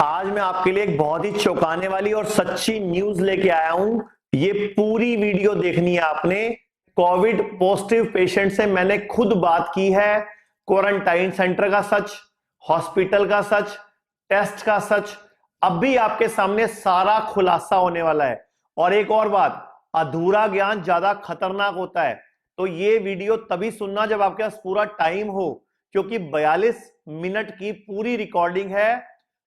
आज मैं आपके लिए एक बहुत ही चौंकाने वाली और सच्ची न्यूज लेके आया हूं। ये पूरी वीडियो देखनी है आपने। कोविड पॉजिटिव पेशेंट से मैंने खुद बात की है। क्वारंटाइन सेंटर का सच, हॉस्पिटल का सच, टेस्ट का सच, अब भी आपके सामने सारा खुलासा होने वाला है। और एक और बात, अधूरा ज्ञान ज्यादा खतरनाक होता है, तो ये वीडियो तभी सुनना जब आपके पास पूरा टाइम हो, क्योंकि 42 मिनट की पूरी रिकॉर्डिंग है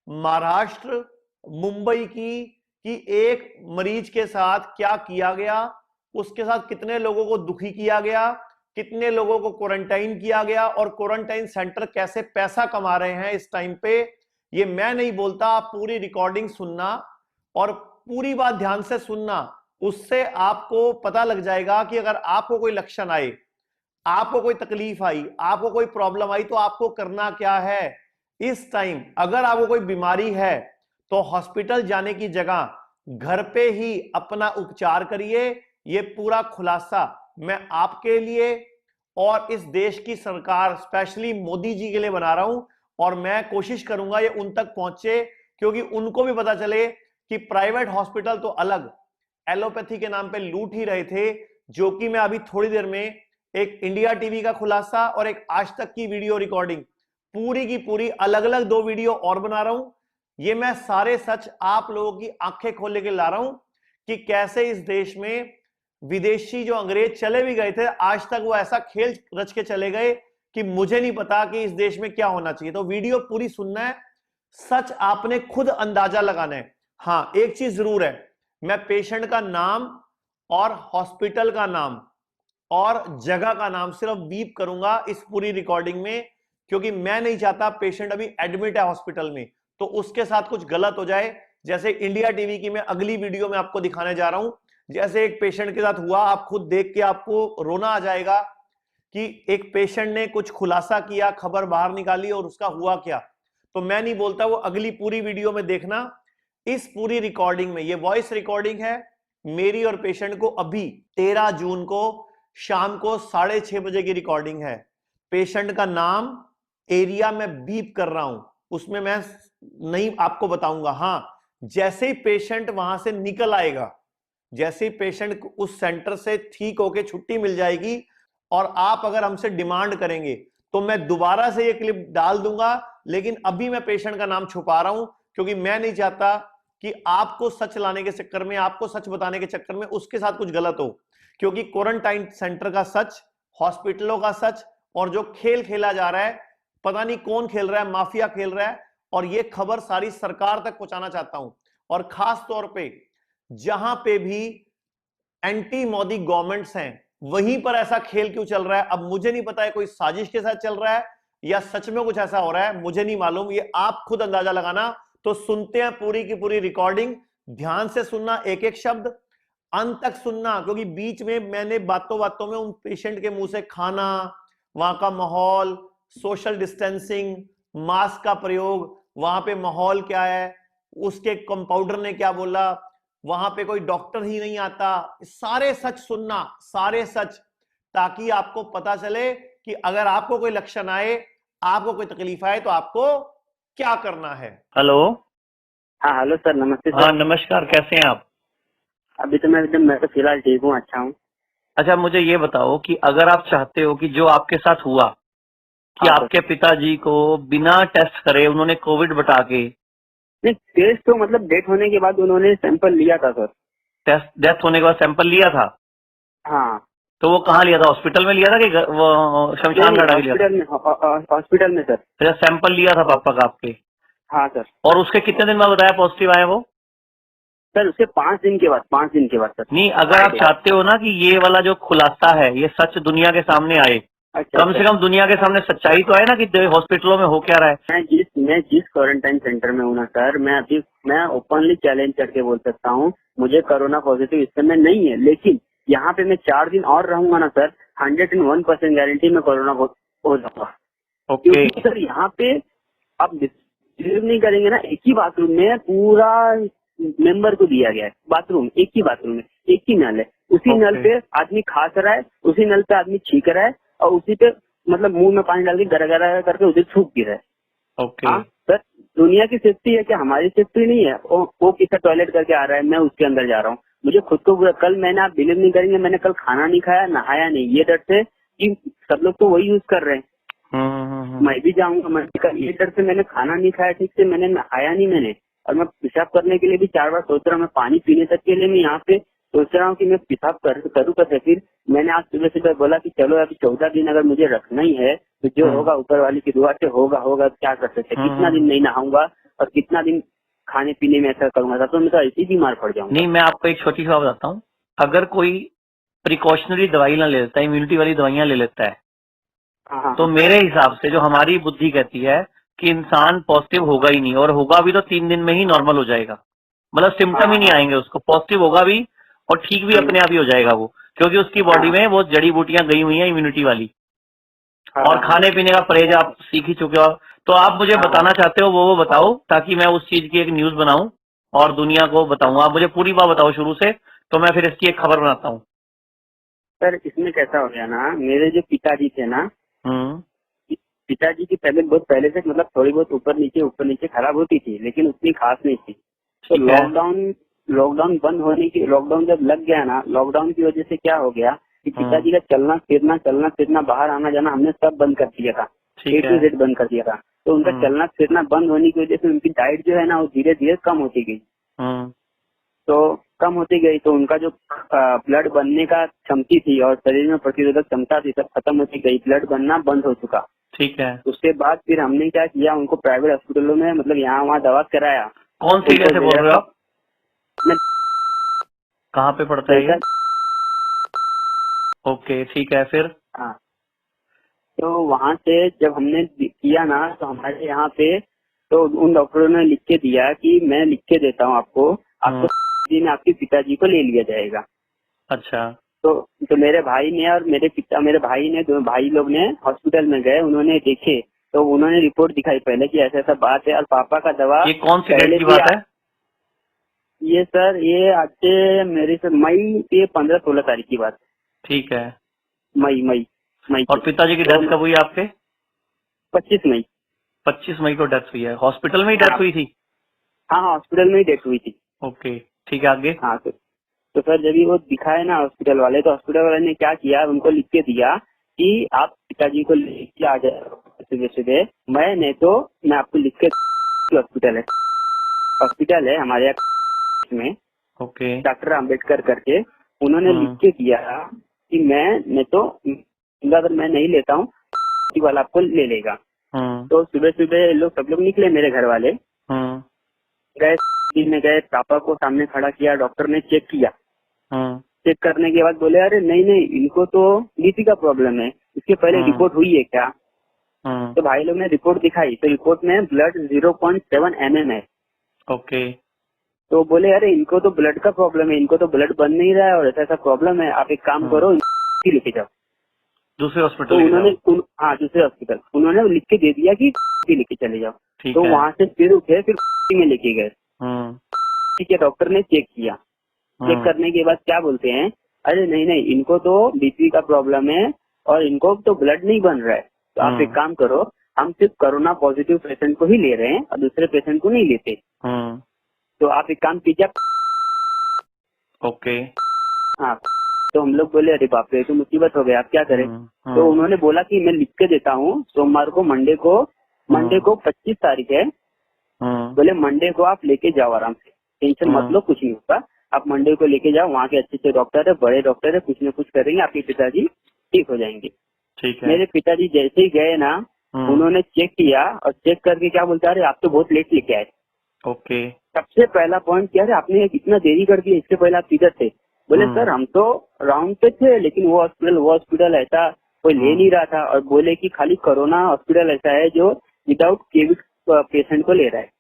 महाराष्ट्र, मुंबई की, कि एक मरीज के साथ क्या किया गया, उसके साथ कितने लोगों को दुखी किया गया, कितने लोगों को क्वारंटाइन किया गया, और क्वारंटाइन सेंटर कैसे पैसा कमा रहे हैं इस टाइम पे। ये मैं नहीं बोलता, आप पूरी रिकॉर्डिंग सुनना और पूरी बात ध्यान से सुनना। उससे आपको पता लग जाएगा कि अगर आपको कोई लक्षण आए, आपको कोई तकलीफ आई, आपको कोई प्रॉब्लम आई, तो आपको करना क्या है इस टाइम। अगर आपको कोई बीमारी है तो हॉस्पिटल जाने की जगह घर पे ही अपना उपचार करिए। यह पूरा खुलासा मैं आपके लिए और इस देश की सरकार, स्पेशली मोदी जी के लिए बना रहा हूं, और मैं कोशिश करूंगा ये उन तक पहुंचे, क्योंकि उनको भी पता चले कि प्राइवेट हॉस्पिटल तो अलग एलोपैथी के नाम पे लूट ही रहे थे। जो कि मैं अभी थोड़ी देर में एक इंडिया टीवी का खुलासा और एक आज तक की वीडियो रिकॉर्डिंग, पूरी की पूरी अलग अलग 2 वीडियो और बना रहा हूं। ये मैं सारे सच आप लोगों की आंखें खोल के ला रहा हूं कि कैसे इस देश में विदेशी जो अंग्रेज चले भी गए थे, आज तक वो ऐसा खेल रच के चले गए कि मुझे नहीं पता कि इस देश में क्या होना चाहिए। तो वीडियो पूरी सुनना है, सच आपने खुद अंदाजा लगाना है। हां, एक चीज जरूर है, मैं पेशेंट का नाम और हॉस्पिटल का नाम और जगह का नाम सिर्फ बीप करूंगा इस पूरी रिकॉर्डिंग में, क्योंकि मैं नहीं चाहता पेशेंट अभी एडमिट है हॉस्पिटल में तो उसके साथ कुछ गलत हो जाए। जैसे इंडिया टीवी की मैं अगली वीडियो में आपको दिखाने जा रहा हूं, जैसे एक पेशेंट के साथ हुआ, आप खुद देख के आपको रोना आ जाएगा कि एक पेशेंट ने कुछ खुलासा किया, खबर बाहर निकाली और उसका हुआ क्या। तो मैं नहीं बोलता, वो अगली पूरी वीडियो में देखना। इस पूरी रिकॉर्डिंग में, ये वॉइस रिकॉर्डिंग है मेरी और पेशेंट को, अभी 13 जून को शाम को 6:30 बजे की रिकॉर्डिंग है। पेशेंट का नाम, एरिया में बीप कर रहा हूं, उसमें मैं नहीं आपको बताऊंगा। हां, जैसे ही पेशेंट वहां से निकल आएगा, जैसे ही पेशेंट उस सेंटर से ठीक होके छुट्टी मिल जाएगी, और आप अगर हमसे डिमांड करेंगे तो मैं दोबारा से ये क्लिप डाल दूंगा। लेकिन अभी मैं पेशेंट का नाम छुपा रहा हूं, क्योंकि मैं नहीं चाहता कि आपको सच लाने के चक्कर में, आपको सच बताने के चक्कर में उसके साथ कुछ गलत हो। क्योंकि क्वारंटाइन सेंटर का सच, हॉस्पिटलों का सच, और जो खेल खेला जा रहा है, पता नहीं कौन खेल रहा है, माफिया खेल रहा है, और ये खबर सारी सरकार तक पहुंचाना चाहता हूं। और खास तौर पे जहां पे भी एंटी मोदी गवर्नमेंट्स हैं, वहीं पर ऐसा खेल क्यों चल रहा है। अब मुझे नहीं पता है कोई साजिश के साथ चल रहा है या सच में कुछ ऐसा हो रहा है, मुझे नहीं मालूम, ये आप खुद अंदाजा लगाना। तो सुनते हैं पूरी की पूरी रिकॉर्डिंग, ध्यान से सुनना, एक एक शब्द अंत तक सुनना, क्योंकि बीच में मैंने बातों बातों में उन पेशेंट के मुंह से खाना, वहां का माहौल, सोशल डिस्टेंसिंग, मास्क का प्रयोग, वहां पे माहौल क्या है, उसके कंपाउंडर ने क्या बोला, वहां पे कोई डॉक्टर ही नहीं आता, सारे सच सुनना, सारे सच, ताकि आपको पता चले कि अगर आपको कोई लक्षण आए, आपको कोई तकलीफ आए, तो आपको क्या करना है। हेलो। हाँ हेलो सर, नमस्ते हाँ सर। नमस्कार, कैसे हैं आप? अभी तो मैं तो फिलहाल ठीक हूँ, अच्छा हूँ। अच्छा, मुझे ये बताओ कि अगर आप चाहते हो कि जो आपके साथ हुआ, कि हाँ सर। आपके पिताजी को बिना टेस्ट करे उन्होंने कोविड बता के, नहीं, टेस्ट तो मतलब डेथ होने के बाद उन्होंने सैंपल लिया था सर। टेस्ट डेथ होने के बाद सैंपल लिया था, हाँ। तो वो कहाँ लिया था? हॉस्पिटल में लिया था कि वो नहीं शमशान नहीं, घाट आके लिया था? हॉस्पिटल में, हॉस्पिटल में सर। अच्छा, सैंपल लिया था पापा का आपके, हाँ सर। और उसके कितने दिन बाद बताया पॉजिटिव आया वो? सर उसके 5 दिन के बाद, 5 दिन के बाद सर। नहीं, अगर आप चाहते हो ना कि ये वाला जो खुलासा है ये सच दुनिया के सामने आए, अच्छा कम अच्छा। से कम दुनिया के सामने सच्चाई तो आए ना कि हॉस्पिटलों में हो क्या रहा है। मैं जिस क्वारंटाइन सेंटर में हूँ ना सर, मैं ओपनली चैलेंज करके बोल सकता हूँ, मुझे कोरोना पॉजिटिव इस समय नहीं है, लेकिन यहाँ पे मैं 4 दिन और रहूंगा ना सर, 101% गारंटी में कोरोना हो जाऊंगा। ओके। क्योंकि सर यहाँ पे आप बिलीव नहीं करेंगे ना, एक ही बाथरूम में पूरा मेंबर को दिया गया है। बाथरूम एक ही बाथरूम है, एक ही नल है, उसी नल पे आदमी खा रहा है, उसी नल पे आदमी छींक रहा है, और उसी पे मतलब मुंह में पानी डाल के गरा गरा करके उधर थूक भी रहा है। ओके। हाँ सर, दुनिया की सेफ्टी है क्या, हमारी सेफ्टी नहीं है। वो किसका टॉयलेट करके आ रहा है, मैं उसके अंदर जा रहा हूँ, मुझे खुद को कल मैंने, आप बिलीव नहीं करेंगे, मैंने कल खाना नहीं खाया, नहाया नहीं, ये डर से कि सब लोग तो वही यूज कर रहे हैं, मैं भी जाऊंगा, मैं कल ये डर से मैंने खाना नहीं खाया ठीक से, मैंने नहाया नहीं मैंने, और मैं पेशाब करने के लिए भी 4 बार सोच रहा हूँ, मैं पानी पीने तक के लिए मैं यहाँ पे सोच रहा हूँ कि मैं पेशाब करूँ कैसे। फिर मैंने आज सुबह सुबह बोला कि चलो अभी 14 दिन अगर मुझे रखना ही है तो जो होगा ऊपर वाली की दुआ से होगा, क्या कर सकते, कितना दिन नहीं नहाऊंगा और कितना दिन खाने पीने में ऐसा करूंगा, तो मैं तो ऐसे ही बीमार पड़ जाऊंगा। नहीं, मैं आपको एक छोटी सी बात बताता हूँ। अगर कोई प्रिकॉशनरी दवाई ना ले लेता है, इम्यूनिटी वाली दवाइयां ले लेता है, हाँ, तो मेरे हिसाब से जो हमारी बुद्धि कहती है कि इंसान पॉजिटिव होगा ही नहीं, और होगा भी तो 3 दिन में ही नॉर्मल हो जाएगा, मतलब सिम्टम ही नहीं आएंगे उसको, पॉजिटिव होगा भी और ठीक भी अपने आप ही हो जाएगा वो, क्योंकि उसकी बॉडी में वो जड़ी बूटियां गई हुई हैं इम्यूनिटी वाली, और खाने पीने का परहेज आप सीख ही चुके हो। तो आप मुझे बताना चाहते हो वो बताओ, ताकि मैं उस चीज की एक न्यूज बनाऊं और दुनिया को बताऊं। आप मुझे पूरी बात बताओ शुरू से, तो मैं फिर इसकी एक खबर बनाता हूँ। सर इसमें कैसा हो गया ना, मेरे जो पिताजी थे ना, पिताजी की तबीयत बहुत पहले से मतलब थोड़ी बहुत ऊपर नीचे खराब होती थी, लेकिन उतनी खास नहीं थी। तो लॉकडाउन बंद होने की, लॉकडाउन जब लग गया ना, लॉकडाउन की वजह से क्या हो गया कि पिताजी का चलना फिरना बाहर आना जाना हमने सब बंद कर दिया था, A to Z बंद कर दिया था। तो उनका चलना फिरना बंद होने की वजह से उनकी डाइट जो है ना वो धीरे धीरे कम होती गई। तो कम होती गई तो उनका जो ब्लड बनने का क्षमता थी और शरीर में प्रतिरोधक क्षमता थी सब खत्म होती गई, ब्लड बनना बंद हो चुका। ठीक है। उसके बाद फिर हमने क्या किया, उनको प्राइवेट हॉस्पिटलों में मतलब यहाँ वहाँ दवा कराया। कौन सी एरिया से बोल रहे हो आप? कहाँ पे पड़ता है ये? ओके ठीक है, फिर? हाँ, तो वहाँ से जब हमने किया ना तो हमारे यहाँ पे तो उन डॉक्टरों ने लिख के दिया कि मैं लिख के देता हूँ आपको दिन आपके पिताजी को ले लिया जाएगा। अच्छा। तो मेरे भाई ने और मेरे भाई ने, दोनों भाई लोग ने हॉस्पिटल में गए, उन्होंने देखे तो उन्होंने रिपोर्ट दिखाई पहले कि ऐसा ऐसा बात है, और पापा का दवा। ये कौन सी डेट की बात है? ये सर ये आज से मेरे से मई के 15-16 तारीख की बात। ठीक है। मई। और पिताजी की डेथ कब हुई आपके? 25 मई। 25 मई को डेथ हुई है? हॉस्पिटल में ही डेथ हुई थी? हाँ, हॉस्पिटल में ही डेथ हुई थी। ओके ठीक है, आगे? हाँ, तो सर जब भी वो दिखाए ना हॉस्पिटल वाले, तो हॉस्पिटल वाले ने क्या किया, उनको लिख के दिया कि आप पिताजी को लेके आ जाए सुबह सुबह। मैं आपको लिख के, हॉस्पिटल है हमारे यहाँ में, ओके। डॉक्टर अम्बेडकर करके, उन्होंने लिख के दिया कि अगर मैं नहीं लेता हूँ वाला आपको ले लेगा। तो सुबह सुबह सब लोग निकले, मेरे घर वाले गए, पापा को सामने खड़ा किया, डॉक्टर ने चेक किया। चेक करने के बाद बोले अरे नहीं इनको तो बीपी का प्रॉब्लम है, इसके पहले रिपोर्ट हुई है क्या? तो भाई लोग ने रिपोर्ट दिखाई, तो रिपोर्ट में ब्लड 0.7 mm है। ओके। तो बोले अरे इनको तो ब्लड का प्रॉब्लम है, इनको तो ब्लड बन नहीं रहा है और ऐसा प्रॉब्लम है, आप एक काम करो लेके जाओ दूसरे हॉस्पिटल। तो उन्होंने दूसरे हॉस्पिटल उन्होंने लिख के दे दिया कि लेके चले जाओ। तो वहाँ से फिर उठे, फिर में लेके गए। ठीक है, डॉक्टर ने चेक किया, चेक करने के बाद क्या बोलते हैं, अरे नहीं इनको तो बीपी का प्रॉब्लम है और इनको तो ब्लड नहीं बन रहा है, तो आप एक काम करो, हम सिर्फ कोरोना पॉजिटिव पेशेंट को ही ले रहे हैं और दूसरे पेशेंट को नहीं लेते, तो आप एक काम कीजिए। ओके। हाँ, तो हम लोग बोले अरे बाप रे तो मुसीबत हो गया, आप क्या करें? तो उन्होंने बोला कि मैं लिख के देता हूँ, सोमवार को मंडे को 25 तारीख है, बोले मंडे को आप लेके जाओ आराम से, टेंशन मत लो, कुछ नहीं होगा, आप मंडे को लेके जाओ, वहाँ के अच्छे डॉक्टर है, बड़े डॉक्टर है, कुछ न कुछ करेंगे, आपके पिताजी ठीक हो जाएंगे। ठीक है। मेरे पिताजी जैसे ही गए ना, उन्होंने चेक किया और चेक करके क्या बोलता है, अरे आप तो बहुत लेट लेके आए। ओके। सबसे पहला पॉइंट क्या है, आपने कितना देरी कर दिया, इससे पहले आप किधर थे? बोले सर हम तो राउंड पे थे, लेकिन वो हॉस्पिटल ऐसा कोई ले नहीं रहा था, और बोले कि खाली कोरोना हॉस्पिटल ऐसा है जो विदाउट कोविड पेशेंट को ले रहा है।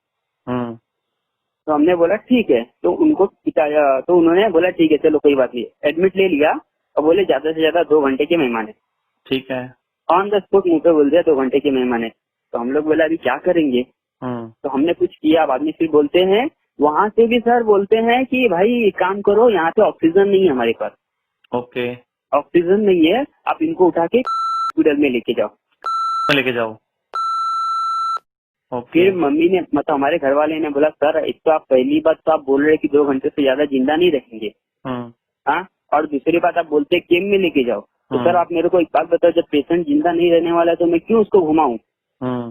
तो हमने बोला ठीक है, तो उन्होंने बोला ठीक है चलो कोई बात नहीं, एडमिट ले लिया और बोले ज्यादा से ज्यादा 2 घंटे के मेहमान है। ठीक है। ऑन द स्पॉट मुंह पे बोल दिया 2 घंटे के मेहमान है। तो हम लोग बोला अभी क्या करेंगे? तो हमने कुछ किया, बाद में फिर बोलते हैं, वहाँ से भी सर बोलते हैं कि भाई काम करो, यहाँ पे ऑक्सीजन नहीं है हमारे पास। ओके। ऑक्सीजन नहीं है, आप इनको उठा के हॉस्पिटल में लेके जाओ। ओके। फिर मम्मी ने मतलब हमारे घर वाले ने बोला सर एक तो आप पहली बात तो आप बोल रहे कि 2 घंटे से ज्यादा जिंदा नहीं रखेंगे, हाँ, और दूसरी बात आप बोलते केम में लेके जाओ। तो सर आप मेरे को एक बात बताओ, जब पेशेंट जिंदा नहीं रहने वाला है तो मैं क्यों उसको घुमाऊं?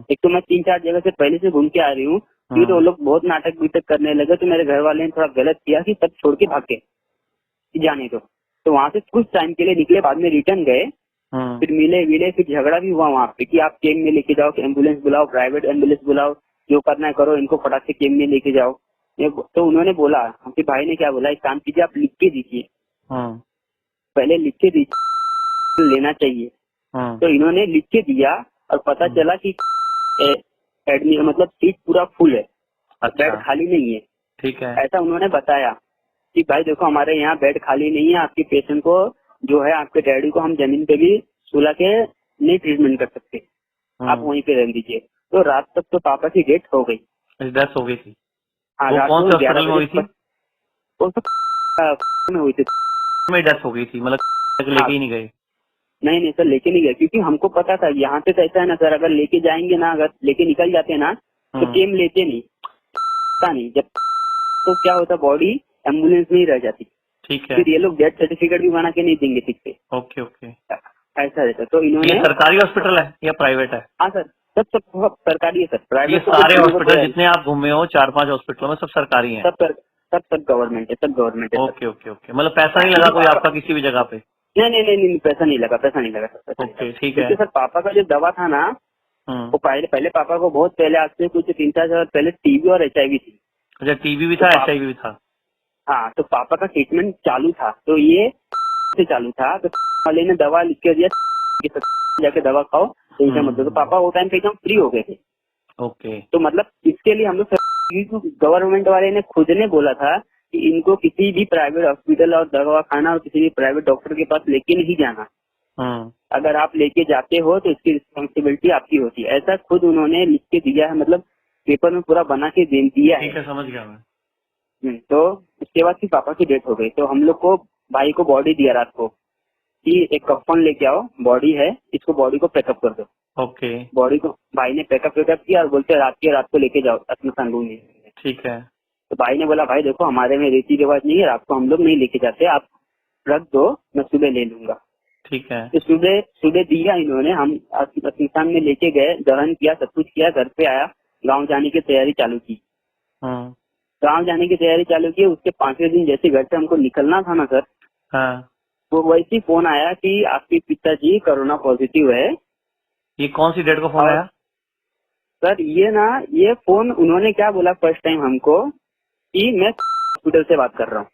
एक तो मैं 3-4 जगह से पहले से घूम के आ रही हूँ, फिर वो लोग बहुत नाटक बीटक करने लगे, तो मेरे घर वाले ने थोड़ा गलत किया कि सब छोड़ के भाग के जाने दो। तो वहां से कुछ टाइम के लिए निकले, बाद में रिटर्न गए, फिर मिले, फिर झगड़ा भी हुआ वहाँ पे कि आप केम में लेके जाओ, एम्बुलेंस बुलाओ, प्राइवेट एम्बुलेंस बुलाओ, जो करना है करो, इनको फटाक से केम में लेके जाओ। तो उन्होंने बोला, हमके भाई ने क्या बोला, एक काम कीजिए आप लिख के दीजिए, पहले लिख के दीजिए लेना चाहिए। तो इन्होंने लिख के दिया और पता चला कि एडमिट मतलब सीट पूरा फुल है, बेड खाली नहीं है। ठीक है। ऐसा उन्होंने बताया कि भाई देखो हमारे यहाँ बेड खाली नहीं है, आपके पेशेंट को जो है आपके डैडी को हम जमीन पे भी सुला के नहीं ट्रीटमेंट कर सकते, आप वहीं पे रह दीजिए। तो रात तक तो पापा की डेथ हो गई। डेथ हो गई थी? हाँ, वो रात कौन को से 11 हॉस्पिटल में हुई थी? वो सब में हुई थी। में डेथ हो गई थी मतलब लेके ही नहीं गए? नहीं सर, लेके नहीं गए, क्योंकि हमको पता था यहाँ पे तो ऐसा है ना सर, अगर लेके जाएंगे ना, अगर लेके निकल जाते ना तो केम लेते नहीं, पता नहीं जब तो क्या होता, बॉडी एम्बुलेंस में ही रह जाती। ठीक है। फिर ये लोग डेथ सर्टिफिकेट भी बना के नहीं देंगे ठीक से। Okay okay. ऐसा रहता। तो इन्होंने, ये सरकारी हॉस्पिटल है या प्राइवेट है? हाँ सर, सब सरकारी है सर, ये प्राइवेट सारे हॉस्पिटल जितने आप घूमे हो 4-5 हॉस्पिटलों में सब सरकारी हैं? सब गवर्नमेंट है, सब गवर्नमेंट है। Okay okay okay. मतलब पैसा नहीं लगा कोई आपका किसी भी जगह पे? नहीं, पैसा नहीं लगा सर। ओके ठीक है। सर पापा का जो दवा था ना, वो पहले पापा को बहुत पहले, आज से कुछ 3-4 साल पहले टीबी और HIV थी। अच्छा, टीबी भी था, HIV भी था? हाँ, तो पापा का ट्रीटमेंट चालू था, तो ये से चालू था, तो वाले ने दवा लिख के दिया जाके दवा खाओ, टेंशन मत लो। तो पापा वो टाइम पे एकदम फ्री हो गए थे। ओके। तो मतलब इसके लिए हम लोग गवर्नमेंट वाले ने खुद ने बोला था कि इनको किसी भी प्राइवेट हॉस्पिटल और दवा खाना और किसी भी प्राइवेट डॉक्टर के पास लेके नहीं जाना। अगर आप लेके जाते हो तो इसकी रिस्पॉन्सिबिलिटी आपकी होती है, ऐसा खुद उन्होंने लिख के दिया है, मतलब पेपर में पूरा बना के दे दिया है। ठीक है, समझ गया मैं। तो उसके बाद फिर पापा की डेथ हो गई, तो हम लोग को भाई को बॉडी दिया रात को कि एक कफन लेके आओ, बॉडी है, इसको बॉडी को पैकअप कर दो। ओके। बॉडी को भाई ने पैकअप किया और बोलते रात को लेके जाओ स्मशान भूमि में। ठीक है। तो भाई ने बोला भाई देखो हमारे में रीति रिवाज नहीं है, रात को हम लोग नहीं लेके जाते, आप रख दो, मैं सुबह ले लूंगा। ठीक है। तो सुबह दिया इन्होंने, हम स्मशान में लेके गए, दहन किया, सब कुछ किया, घर पे आया, गाँव जाने की तैयारी चालू की। गाँव जाने की तैयारी चालू की, उसके 5वें दिन जैसे घर से हमको निकलना था ना सर, हाँ। वो वैसे ही फोन आया कि आपके पिताजी कोरोना पॉजिटिव है। ये कौन सी डेट को फोन आया? सर ये फोन उन्होंने क्या बोला फर्स्ट टाइम हमको कि मैं हॉस्पिटल से बात कर रहा हूँ।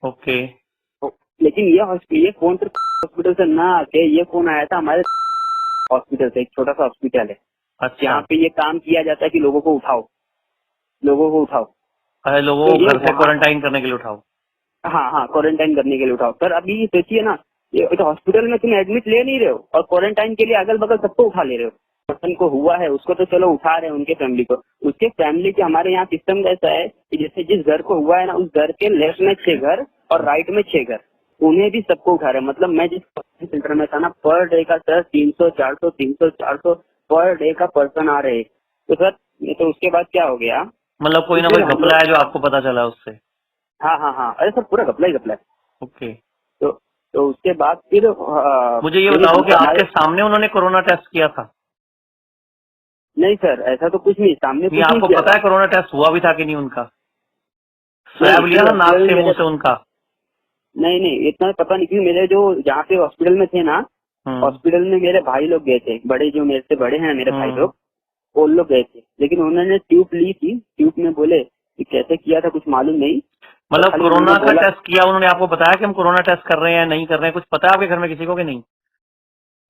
ओके। लेकिन ये फोन सिर्फ हॉस्पिटल से ना आके ये फोन आया था हमारे हॉस्पिटल से, एक छोटा सा हॉस्पिटल है। अच्छा। यहाँ पे ये काम किया जाता है कि लोगों को उठाओ। अरे लोगों को घर से क्वारंटाइन करने के लिए उठाओ। हाँ, क्वारंटाइन करने के लिए उठाओ। सर अभी सोचिए ना, ये तो हॉस्पिटल में तुम एडमिट ले नहीं रहे हो और क्वारंटाइन के लिए अगल बगल सबको उठा ले रहे हो। पर्सन को हुआ है उसको तो चलो उठा रहे हैं, उनके फैमिली को, उसके फैमिली के हमारे यहाँ सिस्टम ऐसा है कि जैसे जिस घर को हुआ है ना, उस घर के लेफ्ट में 6 घर और राइट में 6 घर, उन्हें भी सबको उठा रहे हैं। मतलब मैं जिस सेंटर में था ना, पर डे का सर 300-400 पर डे का पर्सन आ रहे। तो सर तो उसके बाद क्या हो गया, मतलब कोई ना कोई घपला है जो आपको पता चला उससे? हाँ, अरे सर पूरा घपला ही घपला है। ओके। तो उसके बाद फिर मुझे ये बताओ कि आपके सामने उन्होंने कोरोना टेस्ट किया था? नहीं सर, ऐसा तो कुछ नहीं, सामने कुछ आपको नहीं पता है कोरोना टेस्ट हुआ भी था कि नहीं उनका? स्वैब लिया था नाक से मुंह से उनका? नहीं, इतना पता नहीं, क्योंकि मेरे जो जहाँ पे हॉस्पिटल में थे ना, हॉस्पिटल में मेरे भाई लोग गए थे, बड़े जो मेरे से बड़े हैं मेरे भाई लोग, वो लोग गए थे, लेकिन उन्होंने ट्यूब ली थी, ट्यूब में बोले कि कैसे किया था कुछ मालूम नहीं। मतलब कोरोना का टेस्ट किया उन्होंने, आपको बताया कि हम कोरोना टेस्ट कर रहे हैं नहीं कर रहे हैं, कुछ पता है आपके घर में किसी को कि नहीं?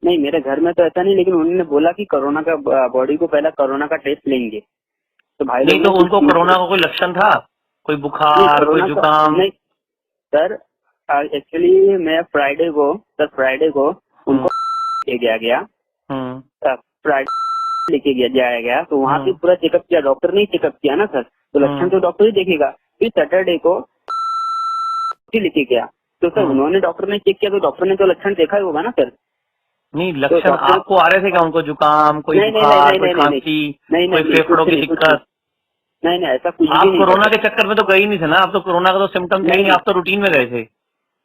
नहीं, मेरे घर में तो ऐसा नहीं, लेकिन उन्होंने बोला कि कोरोना का बॉडी को पहला कोरोना का टेस्ट लेंगे। तो भाई नहीं, तो उनको कोरोना का कोई लक्षण था, कोई बुखार, कोई जुकाम? नहीं सर, एक्चुअली मैं फ्राइडे को उनको लेके गया, फ्राइडे लेके जाया गया, तो वहाँ पे पूरा चेकअप किया, डॉक्टर ने चेकअप किया ना सर, तो लक्षण तो डॉक्टर ही देखेगा। फिर सैटरडे को लेके गया, तो सर उन्होंने डॉक्टर ने चेक किया, तो डॉक्टर ने तो लक्षण देखा ही होगा ना सर। नहीं, लक्षण डॉक्टर आपको आ रहे थे क्या? उनको जुकाम, कोई नहीं नहीं बुखार, नहीं कोई नहीं नहीं खांसी, नहीं कोई नहीं फेफड़ों कुछ की नहीं कुछ दिक्कत? नहीं नहीं ऐसा कुछ भी आप नहीं कोरोना था के चक्कर में तो गए ही नहीं थे ना, आप तो कोरोना का तो सिम्टम थे ही नहीं नहीं, आप तो रूटीन में गए थे।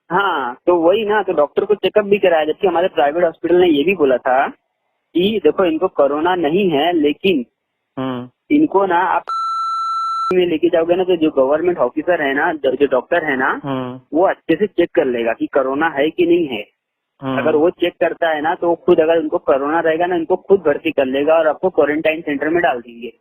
हाँ तो वही ना, तो डॉक्टर को चेकअप भी कराया, जबकि हमारे प्राइवेट हॉस्पिटल ने ये भी बोला था कि देखो इनको कोरोना नहीं है, लेकिन इनको ना आप में लेके जाओगे ना, तो जो गवर्नमेंट ऑफिसर है ना, जो डॉक्टर है ना, वो अच्छे से चेक कर लेगा कि कोरोना है कि नहीं है। अगर वो चेक करता है ना, तो खुद अगर उनको कोरोना रहेगा ना, इनको खुद भर्ती कर लेगा और आपको क्वारंटाइन सेंटर में डाल देंगे।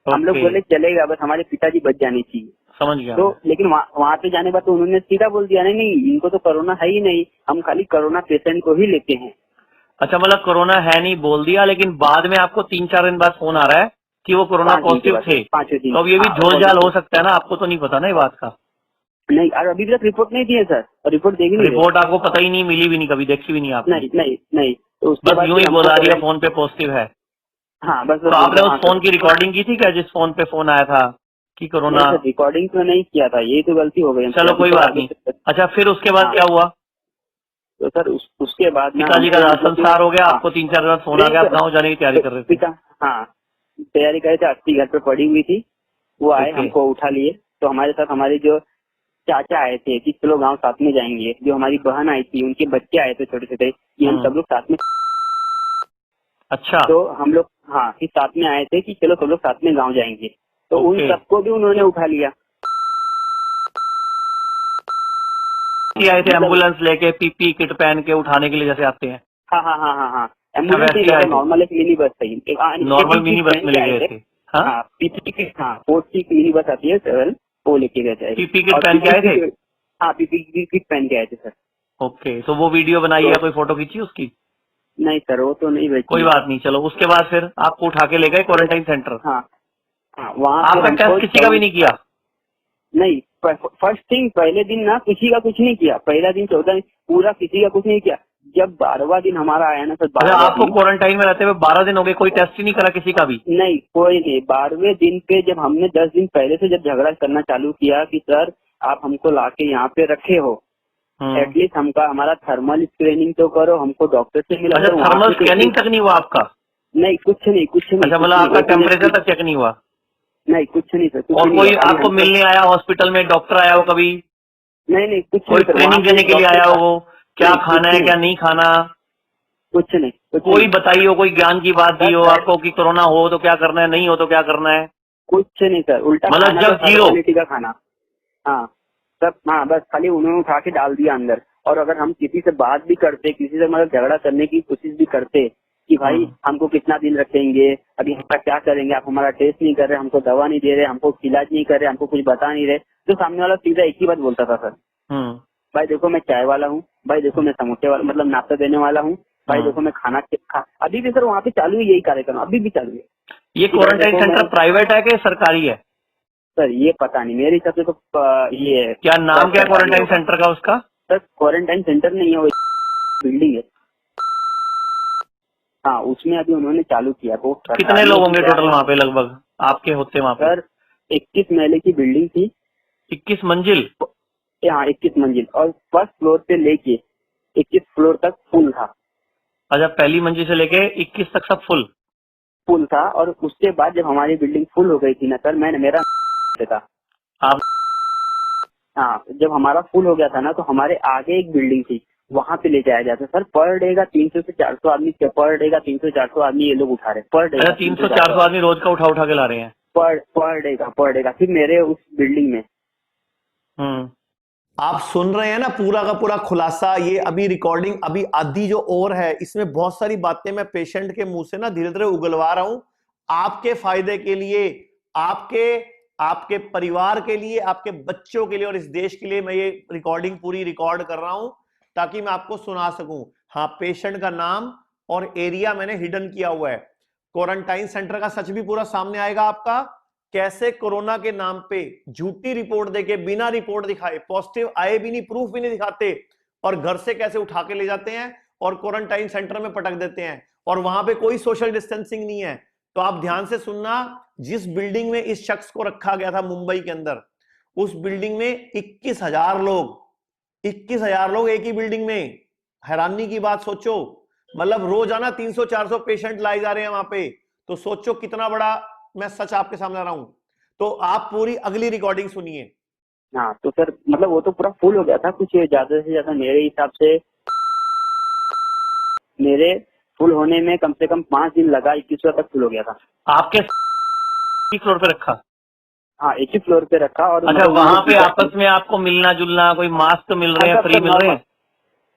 हम लोग बोले चलेगा, बस हमारे पिताजी बच जाने चाहिए। समझ गया। तो लेकिन वहाँ पे जाने के बाद तो उन्होंने सीधा बोल दिया नहीं नहीं इनको तो कोरोना है ही नहीं, हम खाली कोरोना पेशेंट को ही लेते हैं। अच्छा, मतलब कोरोना है नहीं बोल दिया, लेकिन बाद में आपको 3-4 दिन बाद फोन आ रहा है कि वो कोरोना पॉजिटिव थे। 5वें दिन। तो अब ये भी झोल झाल हो सकता है ना, आपको तो नहीं पता ना ये बात का। नहीं, और अभी तक रिपोर्ट नहीं दी है सर, रिपोर्ट देगी नहीं। रिपोर्ट आपको पता ही नहीं, मिली भी नहीं, कभी देखी भी नहीं आपने? नहीं नहीं नहीं। तो उसके बस बाद यूं ही बोला दिया फोन पे पॉजिटिव है। हाँ बस। तो आपने उस फोन की रिकॉर्डिंग की थी क्या, जिस फोन पे फोन आया था कि कोरोना? रिकॉर्डिंग तो नहीं किया था, ये तो गलती हो गई। चलो कोई बात नहीं। अच्छा, फिर उसके बाद क्या हुआ? तो सर उसके बाद पिताजी का संस्कार हो गया, आपको 3-4 दिन बाद फोन आ गया, आप गाँव जाने की तैयारी कर रहे थे? हाँ तैयारी करे थे, अस्थि घर पे पड़ी हुई थी, वो आए हमको उठा लिए। तो हमारे साथ हमारे जो चाचा आए थे कि चलो गांव साथ में जाएंगे, जो हमारी बहन आई थी उनके बच्चे आए थे छोटे छोटे, कि हम सब लोग साथ में। अच्छा। तो हम लोग हाँ कि साथ में आए थे कि चलो सब लोग साथ में गांव जाएंगे, तो उन सबको भी उन्होंने उठा लिया। आए थे एम्बुलेंस लेके, पीपी किट पहन के उठाने के लिए जैसे आते हैं? हाँ हाँ हाँ हाँ हाँ, एम्बुलेंस नॉर्मल एक मिनी बस थी, नॉर्मल मिनी बस में ले गए थे? हाँ पीपी किट, हाँ फोर्थ की मिनी बस आती है सर, वो लेके गए थे। पीपी किट पहन के आए थे? हाँ पीपी किट पहन के आए थे सर। ओके, तो वो वीडियो बनाई है, कोई फोटो खींची उसकी? नहीं सर, वो तो नहीं भेजी। कोई बात नहीं, चलो उसके बाद फिर आपको उठा के ले गए क्वारंटाइन सेंटर। हाँ हाँ, वहाँ आपका टेस्ट किसी का भी नहीं किया? नहीं, फर्स्ट थिंग पहले दिन ना किसी का कुछ नहीं किया, पहला दिन 14 दिन पूरा किसी का कुछ नहीं किया। जब 12वां दिन हमारा आया ना सर, आपको क्वारंटाइन में रहते हुए 12 दिन हो गए, कोई टेस्ट ही नहीं करा किसी का भी? नहीं, कोई नहीं। 12वें दिन पे जब हमने 10 दिन पहले से जब झगड़ा करना चालू किया कि सर आप हमको लाके यहाँ पे रखे हो, एटलीस्ट हमारा थर्मल स्क्रीनिंग तो करो, हमको डॉक्टर से मिला। अच्छा, थर्मल स्कैनिंग तक नहीं हुआ आपका? नहीं, कुछ नहीं कुछ नहीं। अच्छा, मतलब आपका टेम्परेचर तक चेक नहीं हुआ? नहीं, कुछ नहीं सर। और कोई आपको मिलने आया हॉस्पिटल में, डॉक्टर आया हो कभी? नहीं नहीं कुछ कोई ट्रेनिंग देने के लिए आया हो, क्या खाना है क्या नहीं खाना? कुछ नहीं। कोई बताइए हो, कोई ज्ञान की बात दी हो आपको कि कोरोना हो तो क्या करना है, नहीं हो तो क्या करना है? कुछ नहीं सर, उल्टा मतलब जब जीरो क्वालिटी का खाना। हाँ सब, हाँ बस खाली उन्होंने उठा के डाल दिया अंदर। और अगर हम किसी से बात भी करते, किसी से मतलब झगड़ा करने की कोशिश भी करते कि भाई हमको कितना दिन रखेंगे, अभी हमारा क्या करेंगे, आप हमारा टेस्ट नहीं कर रहे, हमको दवा नहीं दे रहे, हमको इलाज नहीं कर रहे, हमको कुछ बता नहीं रहे, तो सामने वाला सीधा एक ही बात बोलता था सर, भाई देखो मैं चाय वाला हूँ, भाई देखो मैं समोसे वाला मतलब नाश्ता देने वाला हूँ, भाई देखो मैं खाना अभी भी सर वहाँ पे चालू है यही कार्यक्रम, अभी भी चालू है। ये क्वारंटाइन सेंटर प्राइवेट है कि सरकारी है? सर ये पता नहीं, मेरे हिसाब से तो ये क्या नाम क्या क्वारंटाइन सेंटर का उसका? सर क्वारंटाइन सेंटर नहीं है, वो बिल्डिंग है। हाँ उसमें अभी उन्होंने चालू किया। तो कितने लोग होंगे टोटल वहाँ पे लगभग आपके होते वहाँ पे? सर 21 महले की बिल्डिंग थी। 21 मंजिल? हाँ 21 मंजिल, और फर्स्ट फ्लोर से लेके 21 फ्लोर तक फुल था। अच्छा, पहली मंजिल से लेके 21 तक सब फुल था। और उसके बाद जब हमारी बिल्डिंग फुल हो गई थी ना सर, मेरा था आप, हाँ जब हमारा फुल हो गया था ना, तो हमारे आगे एक बिल्डिंग थी, वहाँ पे ले जाया जाता सर। पर डे का 300 से 400 आदमी, पर डे का 300-400 आदमी ये लोग उठा रहे, पर डे। 300-400 आदमी रोज का उठा के ला रहे हैं पर डे का फिर मेरे उस बिल्डिंग में। आप सुन रहे हैं ना पूरा का पूरा खुलासा। ये अभी रिकॉर्डिंग अभी आधी जो और है, इसमें बहुत सारी बातें मैं पेशेंट के मुंह से ना धीरे धीरे उगलवा रहा हूं आपके फायदे के लिए, आपके परिवार के लिए, आपके बच्चों के लिए और इस देश के लिए। मैं ये रिकॉर्डिंग पूरी रिकॉर्ड कर रहा हूं ताकि मैं आपको सुना सकूं। हाँ, पेशेंट का नाम और एरिया मैंने हिडन किया हुआ है। क्वारंटाइन सेंटर का सच भी पूरा सामने आएगा आपका, कैसे कोरोना के नाम पे झूठी रिपोर्ट देके बिना रिपोर्ट दिखाए, पॉजिटिव आए भी नहीं, प्रूफ भी नहीं दिखाते, और घर से कैसे उठा के ले जाते हैं और क्वारंटाइन सेंटर में पटक देते हैं, और वहां पे कोई सोशल डिस्टेंसिंग नहीं है। तो आप ध्यान से सुनना, जिस बिल्डिंग में इस शख्स को रखा गया था मुंबई के अंदर, उस बिल्डिंग में 21,000 लोग एक ही बिल्डिंग में। हैरानी की बात सोचो, मतलब रोजाना 300-400 पेशेंट लाए जा रहे हैं वहां पे। तो सोचो कितना बड़ा मैं सच आपके सामने ला रहा हूं। तो आप पूरी अगली रिकॉर्डिंग सुनिए। हाँ तो सर मतलब वो तो पूरा फुल हो गया था, कुछ ज्यादा से ज्यादा मेरे हिसाब से मेरे फुल होने में कम से कम 5 दिन लगा, 21वां तक फुल हो गया था। आपके फ्लोर पे रखा? हाँ एक ही फ्लोर पे रखा। और अच्छा, मतलब वहां पे आपस में आपको मिलना जुलना, कोई मास्क मिल रहे हैं, फ्री मिल रहे हैं?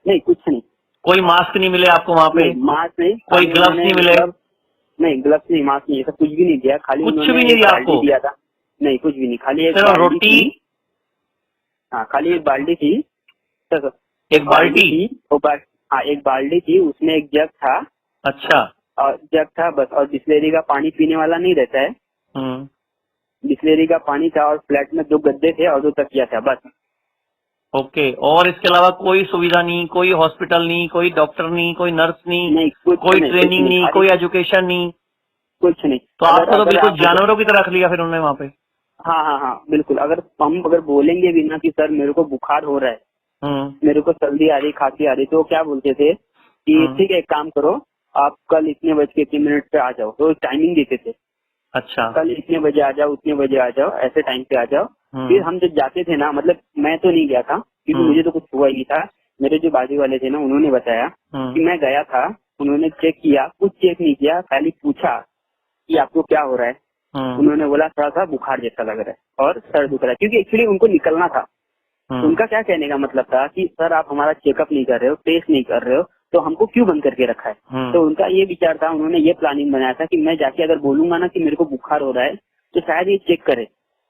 नहीं कुछ नहीं, कोई मास्क नहीं मिले आपको वहां पे? नहीं मास्क नहीं, कोई ग्लव्स नहीं मिले? नहीं ग्लव्स नहीं, मास्क नहीं, ऐसा कुछ भी नहीं दिया, खाली कुछ उन्होंने भी नहीं दिया बाल्टी आपको? दिया था। नहीं कुछ भी नहीं, खाली एक सिर्फ बाल्टी रोटी? थी। हाँ खाली एक बाल्टी थी सर, एक बाल्टी? थी वो हाँ एक बाल्टी थी, उसमें एक जग था। अच्छा। और जग था बस, और बिस्लेरी का पानी पीने वाला नहीं रहता है, बिस्लेरी का पानी था, और फ्लैट में 2 गद्दे थे और 2 तकिया था बस। ओके, और इसके अलावा कोई सुविधा नहीं, कोई हॉस्पिटल नहीं, कोई डॉक्टर नहीं, कोई नर्स नहीं, कोई ट्रेनिंग नहीं, कोई एजुकेशन नहीं? कुछ नहीं। तो आपको तो बिल्कुल जानवरों की तरह रख लिया फिर उन्होंने वहाँ पे। हाँ बिल्कुल। अगर हम बोलेंगे भी ना कि सर मेरे को बुखार हो रहा है, मेरे को सर्दी आ रही, खांसी आ रही, तो क्या बोलते थे कि ठीक है एक काम करो, आप कल इतने बज के इतने मिनट पे आ जाओ, तो टाइमिंग देते थे। अच्छा, कल इतने बजे आ जाओ, उतने बजे आ जाओ, ऐसे टाइम पे आ जाओ। फिर हम जब जाते थे ना, मतलब मैं तो नहीं गया था क्योंकि मुझे तो कुछ हुआ ही नहीं था, मेरे जो बाजू वाले थे ना उन्होंने बताया कि मैं गया था, उन्होंने चेक किया, कुछ चेक नहीं किया, खाली पूछा कि आपको क्या हो रहा है। उन्होंने बोला थोड़ा सा बुखार जैसा लग रहा है और सर दुख रहा है, क्योंकि एक्चुअली उनको निकलना था। उनका क्या कहने का मतलब था कि सर आप हमारा चेकअप नहीं कर रहे हो, टेस्ट नहीं कर रहे हो, तो हमको क्यों बंद करके रखा है। तो उनका ये विचार था, उन्होंने ये प्लानिंग बनाया था कि मैं जाके अगर बोलूंगा ना कि मेरे को बुखार हो रहा है, तो शायद ये चेक करे,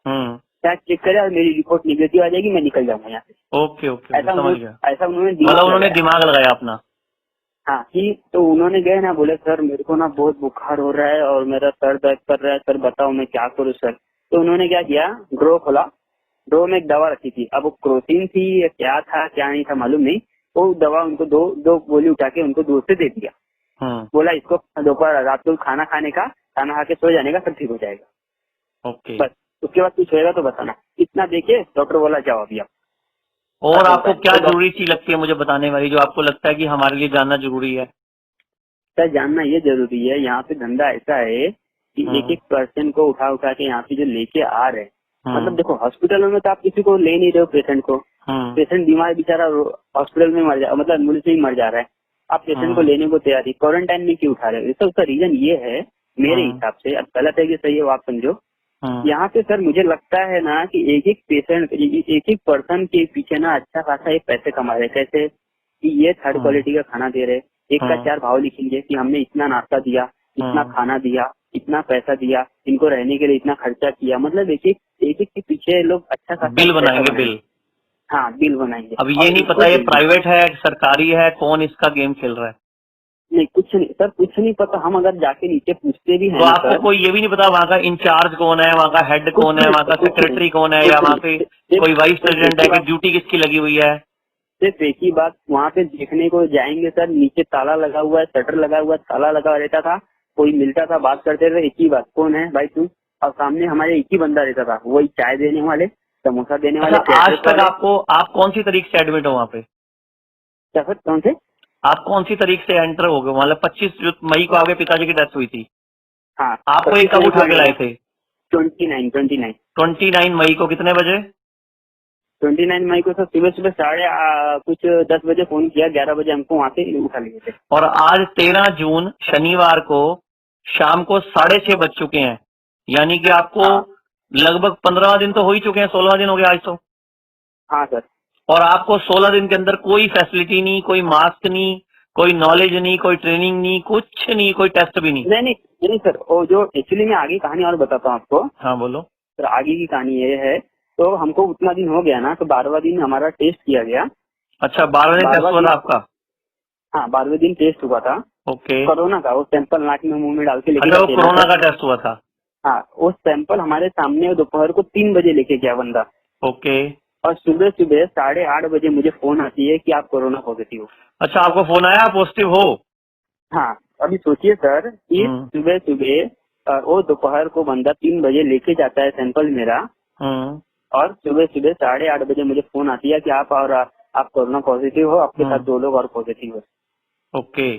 शायद चेक करे और मेरी रिपोर्ट निगेटिव आ जाएगी, मैं निकल जाऊंगा यहाँ से। ओके ओके, ऐसा समझ गया। ऐसा उन्होंने दिमाग लगाया अपना। हाँ कि तो उन्होंने गए ना, बोले सर मेरे को ना बहुत बुखार हो रहा है और मेरा सर दर्द कर रहा है, सर बताओ मैं क्या करूँ सर। तो उन्होंने क्या किया, ड्रॉ खोला, ड्रॉ में एक दवा रखी थी, अब वो क्रोसिन थी या क्या था क्या नहीं था मालूम नहीं, वो दवा उनको दो गोली उठा के उनको दूर से दे दिया। बोला इसको दोपहर रात को खाना खाने का, खाना खा के सो जाने का, सब ठीक हो जाएगा। ओके, बस उसके बाद कुछ होएगा तो बताना। इतना देके डॉक्टर बोला जाओ अभी आप। और आपको क्या जरूरी चीज लगती है मुझे बताने वाली, जो आपको लगता है कि हमारे लिए जानना जरूरी है? सर जानना ये जरूरी है, यहाँ पे धंधा ऐसा है कि एक एक पर्सन को उठा उठा के यहाँ पे जो लेके आ रहे हैं, मतलब देखो हॉस्पिटलों में तो आप किसी को ले नहीं रहे हो पेशेंट को, पेशेंट बीमार बेचारा हॉस्पिटल में मर जा, मतलब एम्बुलेंस में ही मर जा रहा है, आप पेशेंट को लेने को तैयार, क्वारंटाइन में क्यों उठा रहे हो। इसका उसका रीजन ये है मेरे हिसाब से, अब गलत है कि सही है वो आप समझो। यहाँ पे सर मुझे लगता है ना कि एक एक पेशेंट, एक एक पर्सन के पीछे ना अच्छा खासा ये पैसे कमा रहे। कैसे कि ये थर्ड क्वालिटी का खाना दे रहे, एक का 4 भाव लिखेंगे कि हमने इतना नाश्ता दिया, इतना खाना दिया, इतना पैसा दिया, इनको रहने के लिए इतना खर्चा किया, मतलब एक एक के पीछे लोग अच्छा खासा बिल बनाएंगे। बिल, हाँ बिल बनाएंगे। अब ये नहीं पता ये प्राइवेट है सरकारी है, कौन इसका गेम खेल रहा है। नहीं कुछ नहीं सर, कुछ नहीं पता। हम अगर जाके नीचे पूछते भी हैं तो आपको कोई ये भी नहीं पता वहाँ का इंचार्ज कौन है, वहाँ का हेड कौन है, वहाँ का सेक्रेटरी कौन है, या वहाँ पे कोई वाइस प्रेसिडेंट है कि ड्यूटी किसकी लगी हुई है। सिर्फ एक ही बात, वहाँ पे देखने को जाएंगे सर, नीचे ताला लगा हुआ है, शटर लगा हुआ है, ताला लगा रहता था, कोई मिलता था, बात करते थे, एक ही बात कौन है भाई तू, और सामने हमारे एक ही बंदा रहता था, वही चाय देने वाले, समोसा देने वाले। आज तक आपको, आप कौन सी तारीख से एडमिट हो वहाँ पे? क्या सर कौन से? आप कौन सी तारीख से एंटर हो गए? मतलब 25 मई को आपके पिताजी की डेथ हुई थी। हाँ, आपको एक कब उठा के लाए थे? 29 मई को कितने बजे? 29 मई को सर सुबह सुबह कुछ 10 बजे फोन किया, 11 बजे हमको वहाँ से उठा लिए थे। और आज 13 जून शनिवार को शाम को 6:30 बज चुके हैं, यानी कि आपको लगभग 15 दिन तो हो ही चुके हैं, 16 दिन हो गए आज तो। हाँ सर। और आपको 16 दिन के अंदर कोई फैसिलिटी नहीं, कोई मास्क नहीं, कोई नॉलेज नहीं, कोई ट्रेनिंग नहीं, कुछ नहीं, कोई टेस्ट भी नहीं। नहीं सर, वो जो एक्चुअली मैं आगे कहानी और बताता हूँ आपको। हाँ बोलो सर। आगे की कहानी ये है, तो हमको उतना दिन हो गया ना, तो 12वां दिन हमारा टेस्ट किया गया। अच्छा, 12वें दिन टेस्ट हुआ था आपका? हाँ 12वें दिन टेस्ट हुआ था। ओके। कोरोना का, वो सैंपल नाक में मुंह में डाल के लेके। अच्छा, वो कोरोना का टेस्ट हुआ था? हाँ, वो सैंपल हमारे सामने दोपहर को 3 बजे लेके गया बंदा। ओके। और सुबह सुबह 8:30 बजे मुझे फोन आती है कि आप कोरोना पॉजिटिव हो। अच्छा, आपको फोन आया पॉजिटिव हो? हाँ, अभी सोचिए सर कि सुबह सुबह वो दोपहर को बंदा 3 बजे लेके जाता है सैंपल मेरा, और सुबह सुबह 8:30 बजे मुझे फोन आती है कि आप कोरोना पॉजिटिव हो, आपके साथ 2 लोग और पॉजिटिव हो। ओके।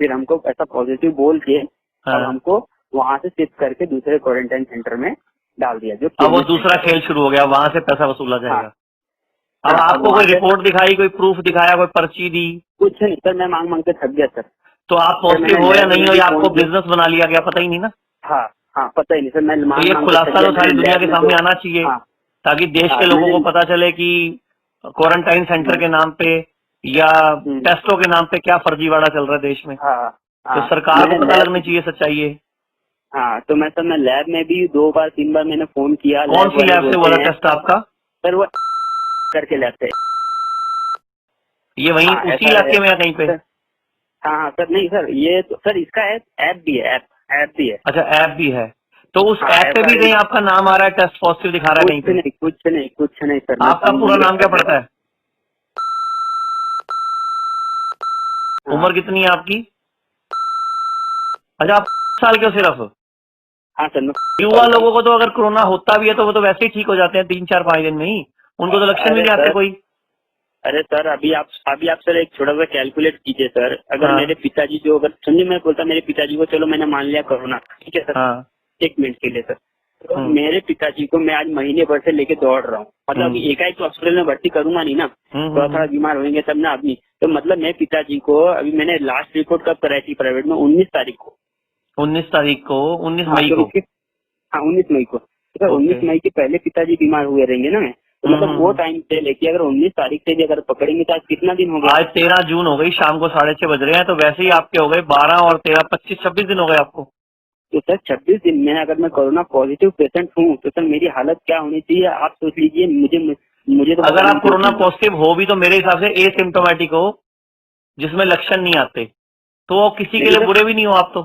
फिर हमको ऐसा पॉजिटिव बोल के अब हाँ। हमको वहां से शिफ्ट करके दूसरे क्वारंटाइन सेंटर में डाल दिया, जो अब वो केंद्रीय दूसरा सेंटर है। खेल शुरू हो गया, वहां से पैसा वसूला हाँ जाएगा। अब हाँ, अब आपको वहां कोई से रिपोर्ट दिखाई, कोई प्रूफ दिखाया, कोई पर्ची दी, कुछ नहीं सर, मैं मांग मांग के थक गया सर। तो आप सर पॉजिटिव मैंने हो या लैब नहीं में हो, भी या फोन आपको किया। बिजनेस बना लिया गया, पता ही नहीं ना। हाँ हाँ, पता ही नहीं सर, मैं तो मांग ये मांग के थक खुलासा गया। तो सारी मैंने दुनिया लैब के में सामने जो आना चाहिए, हाँ ताकि देश हाँ के लोगों को मैंने पता चले कि क्वारंटाइन सेंटर के नाम पे या टेस्टों के नाम पे क्या फर्जीवाड़ा चल रहा है देश में। हाँ तो हाँ, सरकार को मैंने पता लैब लगनी चाहिए सच्चाई है। हाँ, तो मैं सर मैं लैब में भी 2 बार 3 बार मैंने फोन किया। कौन लैब सी वाले लैब से हुआ बोलते था हैं टेस्ट आपका? सर वो करके लैब से। ये वहीं हाँ उसी ऐसा है इलाके में या कहीं पे? सर। हाँ हाँ सर, नहीं सर, ये तो सर इसका ऐप भी है, ऐप भी है। अच्छा, ऐप भी है, तो उस हाँ, ऐप पे भी ऐसा कहीं आपका नाम आ रहा है, टेस्ट पॉजिटिव दिखा रहा है कहीं कुछ पे? नहीं कुछ नहीं कुछ नहीं सर, मैं आपका पूरा नाम क्या पड़ता है? हाँ उम्र कितनी है आपकी? अच्छा, आप साल के हो सिर्फ? हाँ सर, मैं युवा लोगों को तो अगर कोरोना होता भी है तो वो तो वैसे ही ठीक हो जाते हैं 3-4-5 दिन में ही, उनको तो लक्षण भी अरे नहीं आते सर, कोई। अरे सर, अभी आप सर एक छोटा सा कैलकुलेट कीजिए सर। अगर हाँ। मेरे पिताजी जो, अगर समझिए मैं बोलता मेरे पिताजी को, चलो मैंने मान लिया कोरोना, ठीक है सर, हाँ। 1 मिनट के लिए सर, तो हम्म। मेरे पिताजी को मैं आज महीने भर से लेके दौड़ रहा हूँ। मतलब हम्म। एकाएक तो हॉस्पिटल में भर्ती करूंगा नहीं ना, थोड़ा थोड़ा हम्म। बीमार होंगे तब ना आदमी। तो मतलब मेरे पिताजी को अभी मैंने लास्ट रिपोर्ट कब कराई थी प्राइवेट में, 19 तारीख को। 19 तारीख को, 19 हाँ मई तो को? इसके, हाँ 19 मई को, तो सर ओके। 19 मई के पहले पिताजी बीमार हुए रहेंगे ना मैं, तो मतलब वो टाइम से लेके अगर 19 तारीख से भी अगर पकड़ेंगे तो आज कितना दिन हो गया? आज 13 जून हो गई, शाम को 6:30 बज रहे हैं, तो वैसे ही आपके हो गए 12 और 13, 25-26 दिन हो गए आपको। तो सर 26 दिन में अगर मैं कोरोना पॉजिटिव पेशेंट हूँ तो सर मेरी हालत क्या होनी चाहिए, आप सोच लीजिए। मुझे तो अगर बताने आप की कोरोना जरूरत पॉजिटिव हो भी तो मेरे हिसाब से एसिम्टोमेटिक हो, जिसमें लक्षण नहीं आते, तो वो किसी के नहीं लिए सर, बुरे भी नहीं हो आप तो।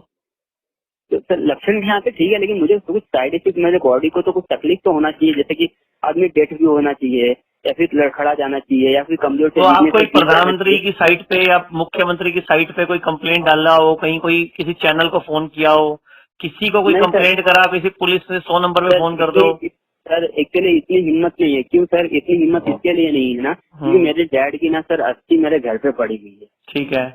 तो सर लक्षण भी आते ठीक है, लेकिन मुझे कुछ साइड इफेक्ट, मेरे बॉडी को तो कुछ तकलीफ तो होना चाहिए, जैसे कि आदमी डेथ भी होना चाहिए, या फिर लड़खड़ा जाना चाहिए, या फिर कमजोर से तो आप वीकनेस कोई से गिर जाना प्रधानमंत्री चाहिए। की साइट पे या मुख्यमंत्री की साइट पे कोई कंप्लेंट डाला हो, कहीं कोई किसी चैनल को फोन किया हो, किसी को कोई नहीं सर, कंप्लेंट करा, किसी पुलिस से 100 नंबर पे सर फोन कर दो? सर एक के लिए इतनी हिम्मत नहीं है। क्यों सर इतनी हिम्मत इसके लिए नहीं है ना, क्योंकि मेरे डैड की ना सर अस्थि मेरे घर पे पड़ी हुई है। ठीक है।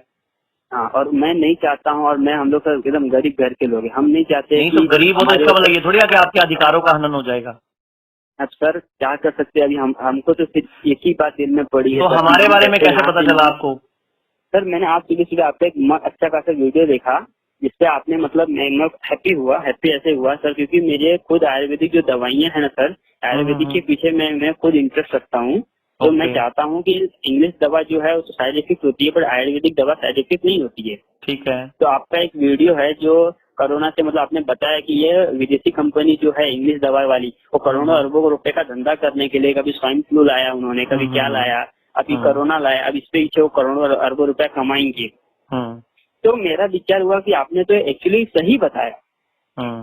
हाँ, और मैं नहीं चाहता हूँ, और मैं, हम लोग सर एकदम गरीब घर के लोग हैं, हम नहीं चाहते नहीं कि तो गरीब हो तो हमारे इसका ऊपर। मतलब ये थोड़ी है कि आपके अधिकारों का हनन हो जाएगा। अब सर क्या कर सकते हैं, अभी हमको तो सिर्फ एक ही बात दिल में पड़ी है तो सर कि हमारे हम बारे में कैसे यहाँ पता से चला नहीं। आपको? सर मैंने आज सुबह सुबह आपका एक अच्छा खासा वीडियो देखा, जिसपे आपने मतलब मैं हैप्पी ऐसे हुआ सर, क्योंकि मेरे खुद आयुर्वेदिक जो दवाइयाँ हैं ना सर, आयुर्वेदिक के पीछे मैं खुद इंटरेस्ट रखता हूँ। तो मैं चाहता हूँ कि इंग्लिश दवा जो है वो साइड इफेक्ट होती है, पर आयुर्वेदिक दवा साइड इफेक्ट नहीं होती है। ठीक है। तो आपका एक वीडियो है जो कोरोना से, मतलब आपने बताया कि ये विदेशी कंपनी जो है इंग्लिश दवा वाली, वो करोड़ों अरबों रुपए का धंधा करने के लिए, कभी स्वाइन फ्लू लाया उन्होंने, कभी क्या लाया, अभी कोरोना लाया, अब इस पे पीछे वो करोड़ों अरबों रुपए कमाएंगे। तो मेरा विचार हुआ कि आपने तो एक्चुअली सही बताया,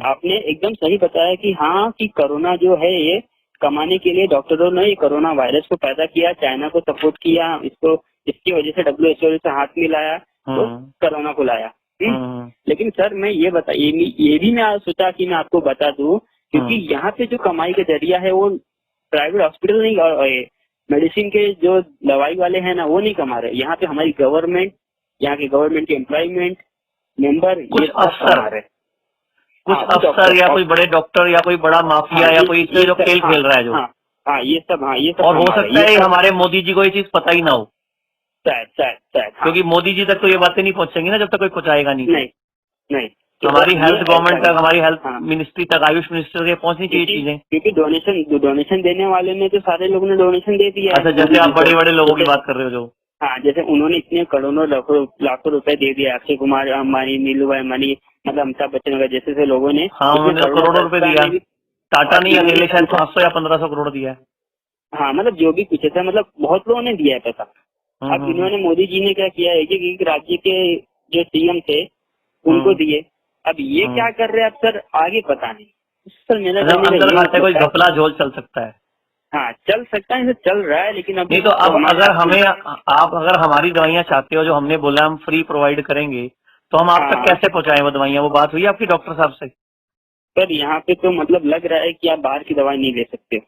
आपने एकदम सही बताया कि हाँ, कि कोरोना जो है ये कमाने के लिए डॉक्टरों ने ये कोरोना वायरस को पैदा किया, चाइना को सपोर्ट किया, इसको इसकी वजह से WHO से हाथ मिलाया, तो कोरोना को लाया। लेकिन सर मैं ये भी मैं सोचा कि मैं आपको बता दूं, क्योंकि यहाँ पे जो कमाई का जरिया है वो प्राइवेट हॉस्पिटल नहीं, और मेडिसिन के जो दवाई वाले हैं ना वो नहीं कमा रहे, यहाँ पे हमारी गवर्नमेंट, यहाँ के गवर्नमेंट के एम्प्लॉयमेंट मेंबर, ये सब कमा रहे। कुछ अफसर या कोई बड़े डॉक्टर या कोई बड़ा माफिया या कोई इसमें जो खेल खेल रहा है जो, ये सब और हो सकता है हमारे मोदी जी को ये चीज पता ही ना हो, शायद क्योंकि मोदी जी तक तो ये बातें नहीं पहुंचेंगी ना जब तक कोई पहुंचाएगा नहीं। नहीं हमारी हेल्थ गवर्नमेंट तक, हमारी हेल्थ मिनिस्ट्री तक, आयुष मिनिस्टर तक पहुंचनी चाहिए चीजें। क्योंकि डोनेशन देने वाले में तो सारे लोगों ने डोनेशन दे दिया। अच्छा, जैसे आप बड़े बड़े लोगों की बात कर रहे हो जो, हाँ, जैसे उन्होंने इतने करोड़ों लाखों रुपए दे दिया, अक्षय कुमार अंबानी, नीलू भाई अंबानी, मतलब अमिताभ बच्चन वगैरह जैसे लोगों ने। हाँ, उन्होंने करोड़ों रुपए दिया। टाटा ने अकेले शायद 500 या 1500 करोड़ दिया है। हाँ, मतलब जो भी कुछ था, मतलब बहुत लोगों ने दिया है पैसा। अब इन्होंने, मोदी जी ने क्या किया है कि एक राज्य के जो CM थे उनको दिए, अब ये क्या कर रहे हैं अब सर आगे पता नहीं सर। मेरा अंदर खाते कोई घपला झोल चल सकता है। हाँ, चल सकता है, चल रहा है, लेकिन अब नहीं तो अब अगर हमारी दवाइयाँ चाहते हो जो हमने बोला हम फ्री प्रोवाइड करेंगे, तो हम आप तक कैसे पहुंचाएं वो दवाइयाँ? वो बात हुई आपकी डॉक्टर साहब से? सर यहाँ पे तो मतलब लग रहा है कि आप बाहर की दवाई नहीं ले सकते।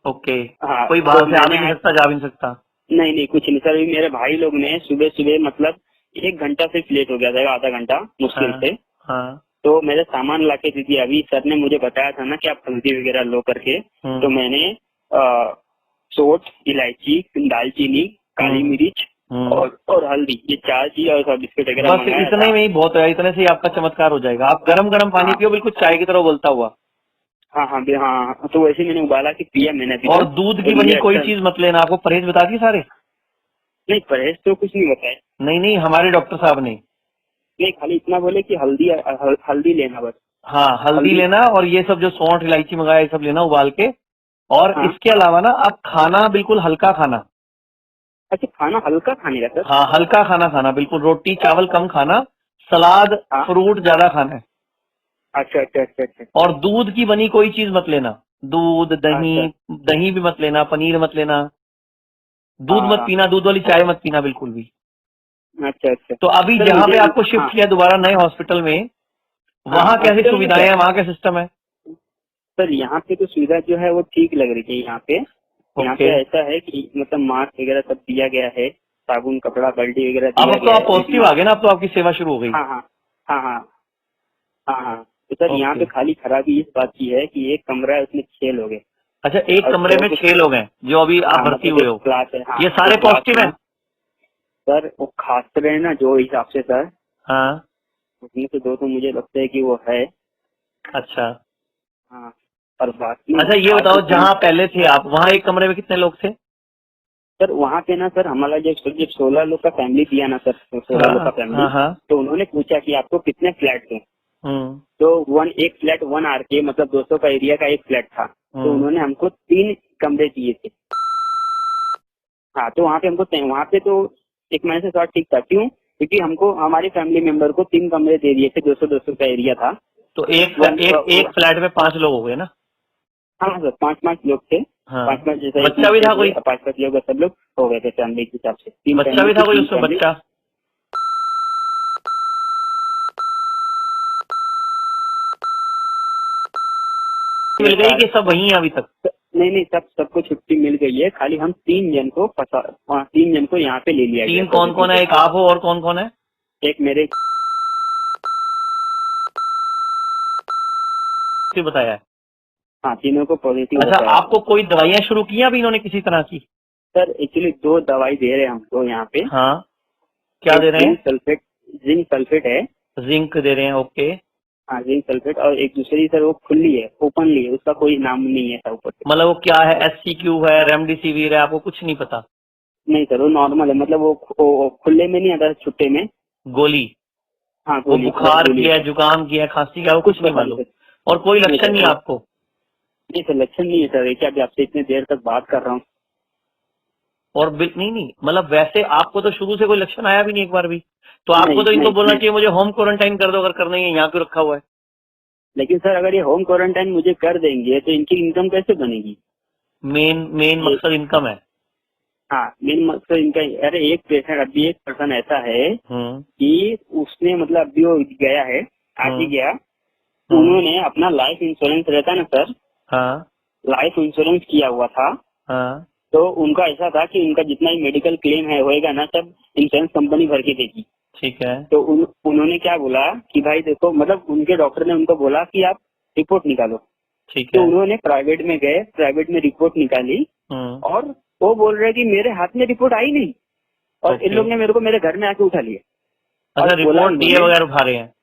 ओके। हाँ, कोई बाहर से आ भी नहीं सकता, जा भी नहीं सकता? नहीं, कुछ नहीं सर। मेरे भाई लोग ने सुबह सुबह मतलब 1 घंटा सिर्फ लेट हो गया था, आधा घंटा मुश्किल हाँ, से। हाँ, तो मेरा सामान लाके दी थी। अभी सर ने मुझे बताया था ना कि आप हल्दी वगैरह लो करके, तो मैंने सोंठ, इलायची, दालचीनी, काली मिर्च और हल्दी, ये 4 चीज और सब बिस्किट वगैरह बस मंगाया इतने था। में ही बहुत है, इतने से ही आपका चमत्कार हो जाएगा। आप गरम गरम पानी हाँ। पियो, बिल्कुल चाय की तरह उबलता हुआ। हाँ हाँ हाँ, तो वैसे मैंने उबाला के पिया मैंने अभी और तक, दूध तो की मुझे बनी कोई अच्छा। चीज मत लेना, आपको परहेज बता दिए सारे? नहीं, परहेज तो कुछ नहीं बताया। नहीं नहीं, हमारे डॉक्टर साहब ने। नहीं, खाली इतना बोले कि हल्दी लेना बस। हाँ, हल्दी लेना, और ये सब जो सौंठ इलायची मंगाया ये सब लेना उबाल के। और हाँ। इसके अलावा ना आप खाना बिल्कुल हल्का खाना। अच्छा, खाना हल्का खाने का सर? हाँ, हल्का खाना खाना, बिल्कुल रोटी चावल कम खाना, सलाद हाँ। फ्रूट ज्यादा खाना है। अच्छा अच्छा अच्छा अच्छा। और दूध की बनी कोई चीज मत लेना, दूध दही, अच्छा। दही भी मत लेना, पनीर मत लेना, दूध मत हाँ। पीना, दूध वाली चाय मत पीना बिल्कुल भी। अच्छा अच्छा। तो अभी सर जहाँ मुझे, पे आपको हाँ शिफ्ट किया दोबारा नए हॉस्पिटल में, हाँ, वहाँ कैसी हॉस्पिटल में सुविधाएं सर। हैं, वहाँ क्या सिस्टम है? सर यहाँ पे तो सुविधा जो है वो ठीक लग रही है यहाँ पे। यहाँ ओके। पे ऐसा है कि मतलब मास्क वगैरह सब दिया गया है, साबुन कपड़ा बाल्टी वगैरह अब दिया तो गया आप है, पॉजिटिव आ गए ना, अब तो आपकी सेवा शुरू हो गई। हाँ हाँ हाँ हाँ हाँ हाँ। तो सर यहाँ ओके। पे खाली खराबी इस बात की है कि एक कमरा है, उसमें 6 लोग हैं। अच्छा, एक और कमरे में 6 लोग हैं जो अभी आप हाँ, भर्ती मतलब हुए एक हो? क्लास है। हाँ, ये जो सारे क्लास पॉजिटिव है हैं? ना सर, वो खास रहे हैं ना जो हिसाब से सर, हाँ। उसमें से 2 तो मुझे लगता है कि वो है। अच्छा हाँ। और बाकी अच्छा, ये खास बताओ, उसमें जहाँ पहले थे आप, वहाँ एक कमरे में कितने लोग थे? सर, वहाँ पे ना सर हमारा जब 16 लोग का फैमिली दिया ना सर, 16 लोग का हाँ फैमिली, हाँ हाँ। तो उन्होंने पूछा कि आपको कितने फ्लैट थे। हम्म तो एक फ्लैट 1 आरके मतलब 200 का एरिया का एक फ्लैट था। तो उन्होंने हमको 3 कमरे दिए थे। हाँ, तो वहाँ पे वहाँ पे तो एक महीने से थोड़ा ठीक था। क्यों? क्योंकि हमको हमारे फैमिली मेंबर को 3 कमरे दे दिए थे, 200 का एरिया था। तो एक वन एक फ्लैट में 5 लोग हो गए ना? हाँ सर, 5-5 लोग थे। हाँ। 5-5 जैसा एक बच्चा भी था कोई? 5-5 लोग सब लोग हो गए थे फैमिली के हिसाब से। 3 बच्चा फैमिली भी थी, था कोई 3 उसमें, फैमिली। बच्चा? मिल गई कि सब वही है अभी तक? नहीं नहीं, सबको छुट्टी मिल गई है। खाली हम 3 जन को 3 जन को यहाँ पे ले लिया गया। 3 कौन कौन है? एक आप हो और कौन कौन है? एक मेरे, फिर बताया है। हाँ, तीनों को पॉजिटिव अच्छा, बताया। आपको कोई दवाइयाँ शुरू की हैं अभी इन्होंने किसी तरह की? सर एक्चुअली 2 दवाई दे रहे हैं हमको यहाँ पे। हाँ, क्या दे एक रहे हैं? जिंक सल्फेट है। जिंक दे रहे हैं, ओके। हाँ, जिंक सल्फेट। और एक दूसरी सर वो खुली है, ओपनली है, उसका कोई नाम नहीं है सर ऊपर से। मतलब वो क्या है, SCQ है, रेमडेसिविर है, आपको कुछ नहीं पता? नहीं सर, वो नॉर्मल है, मतलब वो खुले में नहीं आता, छुट्टे में। गोली? हाँ, वो गोली, बस बुखार गोली की है, है। जुकाम की है, खांसी का है, वो कुछ नहीं पता नहीं मालूम? सर। और कोई नहीं लक्षण सर, नहीं है आपको? नहीं सर, लक्षण नहीं है सर। क्या अभी आपसे इतने देर तक बात कर रहा हूँ। और नहीं नहीं, मतलब वैसे आपको तो शुरू से कोई लक्षण आया भी नहीं एक बार भी, तो आपको नहीं तो इनको नहीं बोलना नहीं। चाहिए मुझे होम क्वारंटाइन कर दो अगर करना ही है, यहाँ क्यों रखा हुआ है? लेकिन सर अगर ये होम क्वारंटाइन मुझे कर देंगे तो इनकी इनकम कैसे बनेगी? मेन मेन मकसद इनकम है। हाँ, मेन मकसद इनका। अरे एक पेशेंट, अभी एक पर्सन ऐसा है कि उसने मतलब अभी वो गया है, आज ही गया। उन्होंने अपना लाइफ इंश्योरेंस रहता है ना सर, हाँ लाइफ इंश्योरेंस किया हुआ था। हाँ। तो उनका ऐसा था कि उनका जितना ही मेडिकल क्लेम है होएगा ना, सब इंश्योरेंस कंपनी भर के देगी। ठीक है। तो उन्होंने क्या बोला कि भाई देखो, मतलब उनके डॉक्टर ने उनको बोला कि आप रिपोर्ट निकालो। ठीक तो है। उन्होंने प्राइवेट में गए, प्राइवेट में रिपोर्ट निकाली। और वो बोल रहे कि मेरे हाथ में रिपोर्ट आई नहीं, और इन लोग ने मेरे को मेरे घर में आके उठा लिया। अच्छा, और बोला रिपोर्ट दिए बगैर उठा रहे हैं?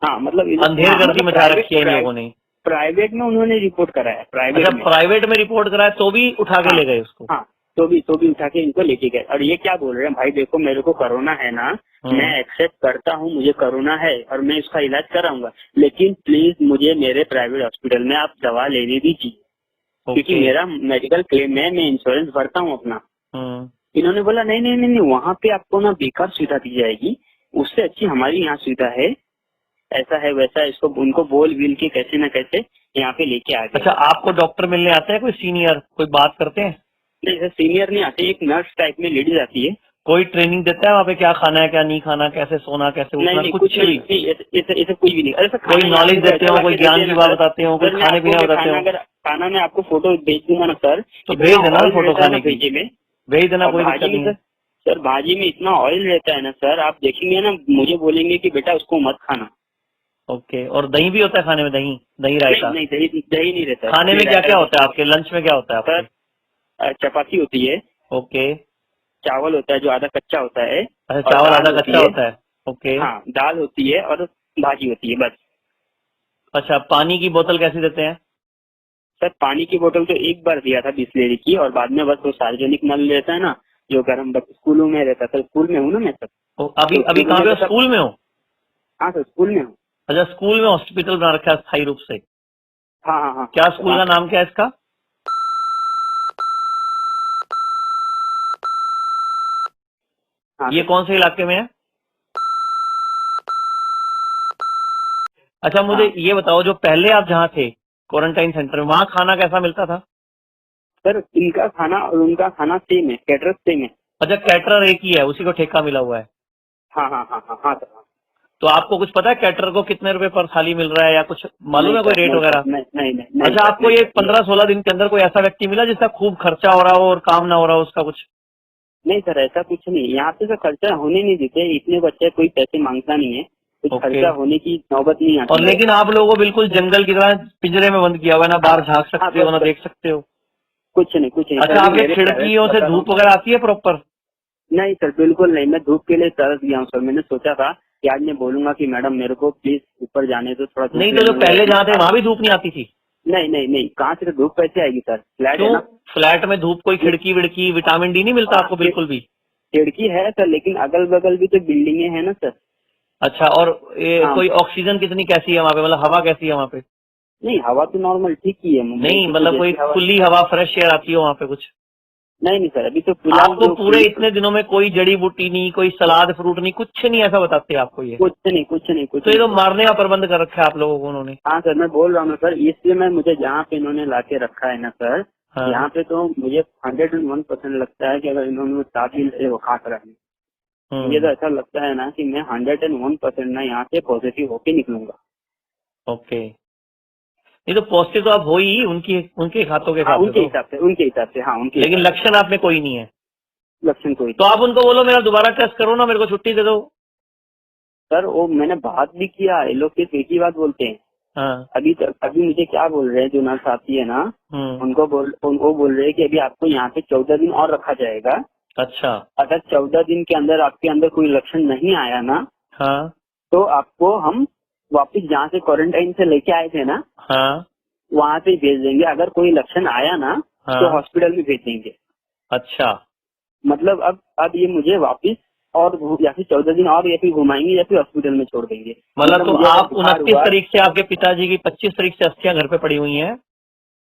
हाँ, मतलब अंधेर गर्दी मचा रखी है इन लोगों ने। प्राइवेट में उन्होंने रिपोर्ट कराया, प्राइवेट अच्छा, में। प्राइवेट में रिपोर्ट कराया तो भी उठा के हाँ, ले गए उसको? हाँ, तो भी उठा के इनको लेके गए। और ये क्या बोल रहे हैं, भाई देखो मेरे को कोरोना है ना, मैं एक्सेप्ट करता हूँ मुझे कोरोना है और मैं इसका इलाज कराऊंगा, लेकिन प्लीज मुझे मेरे प्राइवेट हॉस्पिटल में आप दवा लेने दीजिए, क्योंकि मेरा मेडिकल क्लेम है, मैं इंश्योरेंस भरता हूँ अपना। इन्होंने बोला नहीं नहीं नहीं नहीं, वहाँ पे आपको ना बेकार सुविधा दी जाएगी, उससे अच्छी हमारी यहाँ सुविधा है, ऐसा है वैसा है। इसको उनको बोल बिल के कैसे न कैसे यहाँ पे लेके आ गए। अच्छा, आपको डॉक्टर मिलने आते हैं कोई सीनियर, कोई बात करते हैं? नहीं सर, सीनियर नहीं आते, एक नर्स टाइप में लेडीज आती है। कोई ट्रेनिंग देता है वहाँ पे, क्या खाना है क्या नहीं खाना, कैसे सोना कैसे उठना? नहीं, कुछ नहीं, ऐसे कुछ भी नहीं। अरे कोई नॉलेज देते हो, कोई ज्ञान की बात बताते हो, कोई खाने पीने बताते हो? अगर खाना मैं आपको फोटो भेज दूंगा ना सर, तो भेज देना फोटो खाने की, भेजे में भेज देना, कोई दिक्कत नहीं है। सर भाजी में इतना ऑयल रहता है ना सर, आप देखेंगे ना, मुझे बोलेंगे कि बेटा उसको मत खाना। ओके, और दही भी होता है खाने में? दही, दही रायता? नहीं दही दही नहीं रहता है। खाने में क्या क्या होता है आपके? लंच में क्या होता है आपके? सर चपाती होती है, ओके। चावल होता है जो आधा कच्चा होता है, अच्छा, और चावल दाल आधा होती कच्चा है। होता है। ओके। हाँ, दाल होती है और भाजी होती है, बस। अच्छा, पानी की बोतल कैसी देते हैं? सर पानी की बोतल तो एक बार दिया था बिस्लेरी की, और बाद में बस वो सार्वजनिक नल रहता है ना, जो गर्म स्कूलों में रहता था। स्कूल में हूँ ना मैं सर। अभी तो अभी स्कूलों कहाँ में पे हो? तो सब। स्कूल में हो? हाँ सर, स्कूल में हूँ। अच्छा, स्कूल में हॉस्पिटल बना रखा है स्थायी रूप से? हाँ हाँ हाँ क्या हाँ स्कूल हाँ का नाम क्या है इसका? हाँ ये सर। कौन से इलाके में है? अच्छा, मुझे हाँ ये बताओ, जो पहले आप जहाँ थे क्वारंटाइन सेंटर में, वहाँ खाना कैसा मिलता था? सर, इनका खाना और उनका खाना सेम है, कैटरस सेम है। अच्छा, कैटरर एक ही है, उसी को ठेका मिला हुआ है? हाँ हाँ हाँ हाँ हाँ सर, हाँ। तो आपको कुछ पता है कैटरर को कितने रुपए पर थाली मिल रहा है, या कुछ मालूम नहीं है कोई सर, रेट नहीं सर, वगैरह? नहीं नहीं नहीं नहीं अच्छा, सर, आपको नहीं ये सर, 15-16 दिन के अंदर कोई ऐसा व्यक्ति मिला जिसका खूब खर्चा हो रहा हो और काम ना हो रहा हो उसका कुछ? नहीं सर, ऐसा कुछ नहीं। यहाँ पे तो खर्चा होने नहीं देते, इतने बच्चे कोई पैसे मांगता नहीं है, कुछ ओके। खर्चा होने की नौबत नहीं और आती है। लेकिन आप लोगों को बिल्कुल जंगल की तरह पिंजरे में बंद किया हुआ है, ना बाहर झांक हाँ सकते हो बस ना बस, देख सकते हो? कुछ नहीं कुछ नहीं सर। अच्छा, अभी आपके मेरे पेरेंट्स खिड़कियों से बता रहा हूँ। धूप वगैरह आती है प्रॉपर? नहीं सर, बिल्कुल नहीं। मैं धूप के लिए तरस गया हूँ सर। मैंने सोचा था कि आज मैं बोलूंगा कि मैडम मेरे को प्लीज ऊपर जाने दो, थोड़ा धूप नहीं तो जो लेने पहले जहाँ थे दो। वहां भी धूप नहीं आती थी? नहीं नहीं नहीं, कहाँ से धूप कैसे आएगी सर, फ्लैट है क्यों? ना। फ्लैट में धूप, कोई खिड़की विड़की, विटामिन डी नहीं मिलता आपको बिल्कुल भी? खिड़की है सर, लेकिन अगल बगल भी तो बिल्डिंगे हैं ना सर। अच्छा, और ये हाँ। कोई ऑक्सीजन कितनी कैसी है वहाँ पे, मतलब हवा कैसी है वहाँ पे? नहीं, हवा तो नॉर्मल ठीक ही है, मुंबई नहीं की तो मतलब कोई जैसी हवा। खुली हवा, फ्रेश एयर आती हो वहाँ पे कुछ? नहीं नहीं सर, अभी तो फिलहाल आपको जो पूरे इतने दिनों में कोई जड़ी बूटी नहीं, कोई सलाद फ्रूट नहीं, कुछ नहीं ऐसा बताते आपको ये? कुछ नहीं कुछ नहीं कुछ तो ये नहीं तो सर। मारने का प्रबंध कर रखा है आप लोगों को उन्होंने। हाँ सर, मैं बोल रहा हूँ ना सर, इसलिए मैं मुझे जहाँ पे इन्होंने लाके रखा है ना सर, हाँ। यहाँ पे तो मुझे 101% लगता है कि अगर इन्होंने साथ ही वो खा कर मुझे तो ऐसा लगता है ना कि मैं 101% ना यहाँ से पॉजिटिव होके निकलूंगा। ओके। ये तो पॉजिटिव तो आप हो ही उनकी उनके हाथों के हाँ, हिसाब से उनके तो, हिसाब से, उनके हिसाब से, हाँ उनके लेकिन हिसाब लक्षण आप में कोई नहीं है। से लक्षण कोई तो नहीं। आप उनको बोलो मेरा दोबारा टेस्ट करो ना, मेरे को छुट्टी दे दो। सर वो मैंने बात भी किया, ये लोग सिर्फ एक ही बात बोलते हैं। हाँ। अभी मुझे क्या बोल रहे हैं, जो नर्स आती है ना, हम्म। उनको बोल रहे हैं कि अभी आपको यहाँ पे 14 दिन और रखा जाएगा। अच्छा। अगर 14 दिन के अंदर आपके अंदर कोई लक्षण नहीं आया ना, हाँ तो आपको हम वापस जहाँ से क्वारंटाइन से लेके आए थे ना, हाँ वहाँ पे भेज देंगे। अगर कोई लक्षण आया ना, तो हाँ। हॉस्पिटल में भेज देंगे। अच्छा, मतलब अब ये मुझे वापस और या फिर 14 दिन और या फिर घुमाएंगे या फिर हॉस्पिटल में छोड़ देंगे। मतलब तो मुझे अगर आप बुखार 29 हुआ। तारीख से, आपके पिताजी की 25 तारीख से अस्थियां घर पे पड़ी हुई हैं,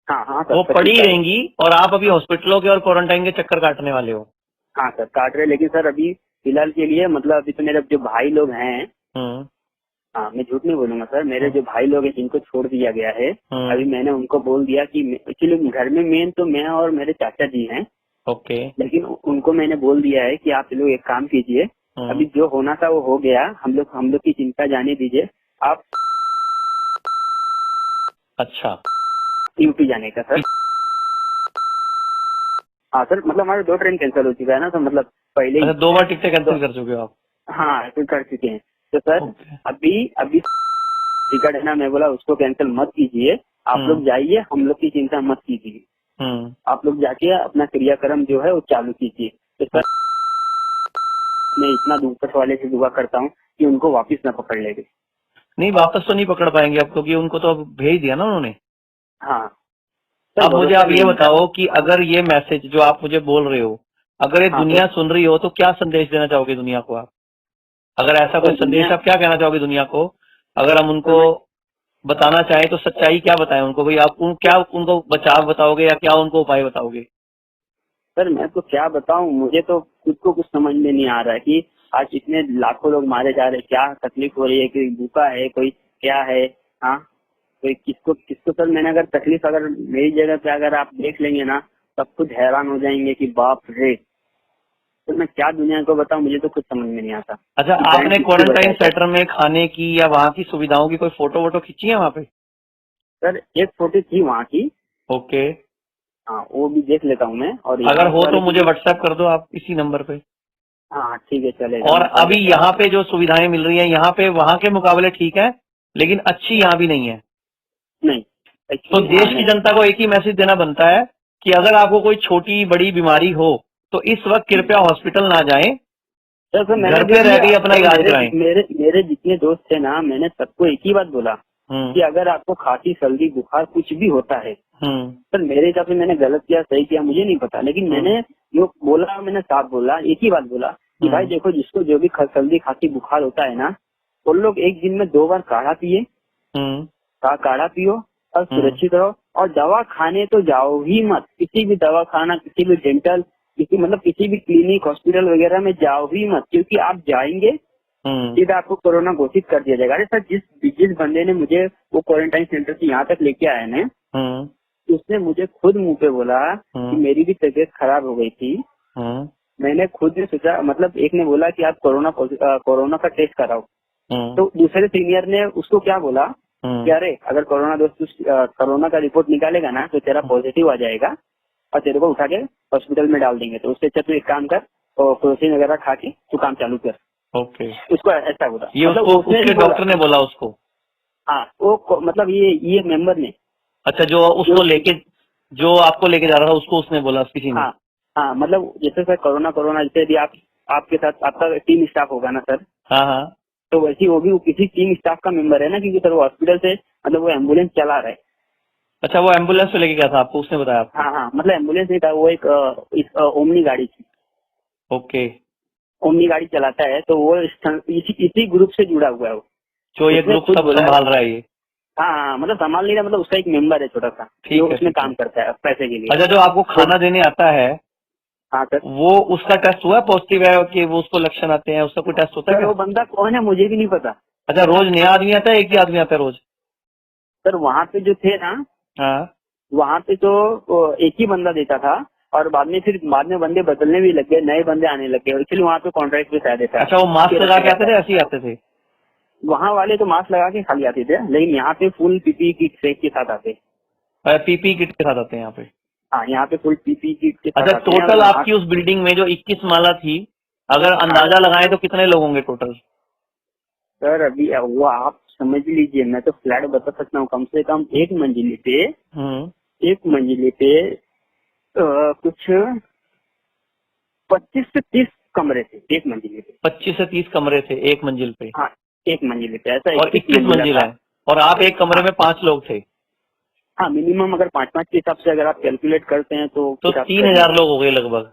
हाँ हाँ सर, वो 25 पड़ी तारीख। रहेंगी, और आप अभी हॉस्पिटलों के और क्वारंटाइन के चक्कर काटने वाले हो? हाँ सर, काट रहे। लेकिन सर अभी फिलहाल के लिए, मतलब अभी तो मेरे जो भाई लोग हैं, हम्म। हाँ मैं झूठ नहीं बोलूंगा सर, मेरे जो भाई लोग हैं जिनको छोड़ दिया गया है, अभी मैंने उनको बोल दिया कि एक्चुअली घर में मेन तो मैं और मेरे चाचा जी हैं। ओके। लेकिन उनको मैंने बोल दिया है कि आप लोग एक काम कीजिए, अभी जो होना था वो हो गया, हम लोग की चिंता जाने दीजिए। आप अच्छा। यूपी जाने का सर। हाँ सर, मतलब हमारे 2 ट्रेन कैंसिल हो चुका है ना, तो मतलब पहले ही। अच्छा, 2 बार टिकटें तो कैंसिल कर चुके हो आप? हाँ, ऐसे कर चुके हैं। तो सर ओके। अभी टिकट है ना, मैं बोला उसको कैंसिल मत कीजिए, आप लोग जाइए, हम लोग की चिंता मत कीजिए। आप लोग जाके अपना क्रियाक्रम जो है वो चालू कीजिए। तो सर मैं इतना ऊपर वाले से दुआ करता हूँ कि उनको वापस ना पकड़ लेंगे। नहीं, वापस तो नहीं पकड़ पाएंगे अब, क्योंकि उनको तो अब भेज दिया ना उन्होंने। हाँ सर, अब मुझे भरोसा आप ये नहीं। बताओ कि अगर ये मैसेज जो आप मुझे बोल रहे हो, अगर ये हाँ दुनिया सर, सुन रही हो, तो क्या संदेश देना चाहोगे दुनिया को आप? अगर ऐसा कोई सर संदेश, दुनिया, आप क्या कहना चाहोगे दुनिया को? अगर हम सर उनको मैं बताना चाहें तो सच्चाई क्या बताएं उनको? भाई आप क्या उनको बचाव बताओगे या क्या उनको उपाय बताओगे? सर मैं तो क्या बताऊं, मुझे तो खुद को कुछ समझ में नहीं आ रहा है कि आज इतने लाखों लोग मारे जा रहे हैं, क्या तकलीफ हो रही है, कोई भूखा है, कोई क्या है। हाँ, कोई किसको किसको सर, मैंने अगर तकलीफ, अगर मेरी जगह पे अगर आप देख लेंगे ना, सब कुछ हैरान हो जाएंगे कि बाप रे। तो मैं क्या दुनिया को बताऊं, मुझे तो कुछ समझ में नहीं आता। अच्छा, आपने क्वारंटाइन सेंटर में खाने की या वहाँ की सुविधाओं की कोई फोटो वोटो खींची है वहाँ पे? सर एक फोटो थी वहाँ की। ओके। हाँ, वो भी देख लेता हूँ मैं। और अगर यहाँ हो वाले तो की मुझे भी। व्हाट्सएप कर दो आप इसी नंबर पे। हाँ ठीक है चलेगा। और अभी यहाँ पे जो सुविधाएं मिल रही हैं यहाँ पे वहाँ के मुकाबले ठीक है, लेकिन अच्छी यहाँ भी नहीं है। नहीं तो actually देश हाँ, की नहीं। जनता को एक ही मैसेज देना बनता है कि अगर आपको कोई छोटी बड़ी बीमारी हो तो इस वक्त कृपया हॉस्पिटल ना जाएं, सर मैंने घर भी पे रह के अपना इलाज मेरे कराएं। मेरे मेरे जितने दोस्त थे ना, मैंने सबको एक ही बात बोला कि अगर आपको खांसी सर्दी बुखार कुछ भी होता है, सर मेरे हिसाब से मैंने गलत किया सही किया मुझे नहीं पता, लेकिन मैंने जो बोला मैंने साफ बोला, एक ही बात बोला कि भाई देखो जिसको जो भी सर्दी खांसी बुखार होता है ना, उन लोग एक दिन में 2 बार काढ़ा पिए, काढ़ा पियो और सुरक्षित रहो। और दवा खाने तो जाओ ही मत, किसी भी दवा खाना, किसी भी डेंटल, किसी भी क्लिनिक हॉस्पिटल वगैरह में जाओ ही मत, क्योंकि आप जाएंगे सीधा आपको कोरोना घोषित कर दिया जाएगा। अरे सर जिस बंदे ने मुझे वो क्वारंटाइन सेंटर से यहाँ तक लेके आया ना, उसने मुझे खुद मुंह पे बोला कि मेरी भी तबीयत खराब हो गई थी। मैंने खुद ने सोचा, मतलब एक ने बोला कि आप कोरोना का टेस्ट कराओ, तो दूसरे सीनियर ने उसको क्या बोला कि अरे अगर कोरोना का रिपोर्ट निकालेगा ना तो तेरा पॉजिटिव आ जाएगा और तेरे को उठा के हॉस्पिटल में डाल देंगे, तो उससे अच्छा तू एक काम कर और प्रोटीन वगैरह खा के तू काम चालू कर। ओके, उसको ऐसा बोला, ये मतलब उसके डॉक्टर ने बोला उसको? हाँ वो मतलब ये मेंबर ने। अच्छा, जो उसको लेके जो आपको लेके जा रहा था उसको उसने बोला किसी ने? हाँ मतलब जैसे सर कोरोना जैसे भी आपके साथ आपका टीम स्टाफ होगा ना सर, हाँ, तो वैसे वो भी किसी टीम स्टाफ का मेंबर है ना, क्योंकि सर वो हॉस्पिटल से मतलब वो एम्बुलेंस चला रहा है। अच्छा, वो एम्बुलेंस से लेके गया था आपको, उसने बताया आपको? हाँ मतलब एम्बुलेंस नहीं था, वो एक ओमनी गाड़ी थी। ओके, ओमनी गाड़ी चलाता है, तो वो इसी ग्रुप से जुड़ा हुआ है वो, जो ये ग्रुप सब संभाल रहा है ये। हाँ मतलब संभाल नहीं रहा, मतलब उसका एक मेंबर है छोटा सा, जो उसमें काम करता है पैसे के लिए। अच्छा, जो आपको खाना देने आता है, हाँ सर, वो उसका टेस्ट हुआ पॉजिटिव है कि वो उसको लक्षण आते हैं, उसका कोई टेस्ट होता है? वो बंदा कौन है मुझे भी नहीं पता। अच्छा, रोज नया आदमी आता है, एक ही आदमी आता है रोज? सर वहाँ पे जो थे ना, हाँ, वहाँ पे तो एक ही बंदा देता था, और बाद में बंदे बदलने भी लग गए, नए बंदे आने लग गए, इसलिए वहाँ पे कॉन्ट्रैक्ट पे शायद देता है। अच्छा, वो मास्क लगा के आते थे, ऐसे ही आते थे? वहाँ वाले तो मास्क लगा के खाली आते थे, लेकिन यहाँ पे फुल पीपी किट के साथ आते। पीपी किट के साथ आते हैं यहाँ पे? हाँ यहाँ पे फुल पीपी किट के साथ। अच्छा, टोटल आपकी उस बिल्डिंग में जो 21 माला थी, अगर अंदाजा लगाएं तो कितने लोग होंगे टोटल? सर अभी वो आप समझ लीजिए, मैं तो फ्लैट बता सकता हूँ, कम से कम एक मंजिले पे कुछ 25 से 30 कमरे थे एक मंजिले पे। 25 से 30 कमरे थे एक मंजिल पे? हाँ एक मंजिले पे, ऐसा। और 21 मंजिल है, और आप एक कमरे में 5 लोग थे? हाँ मिनिमम अगर 5-5 के हिसाब से अगर आप कैलकुलेट करते हैं तो 3000 लोग हो गए लगभग।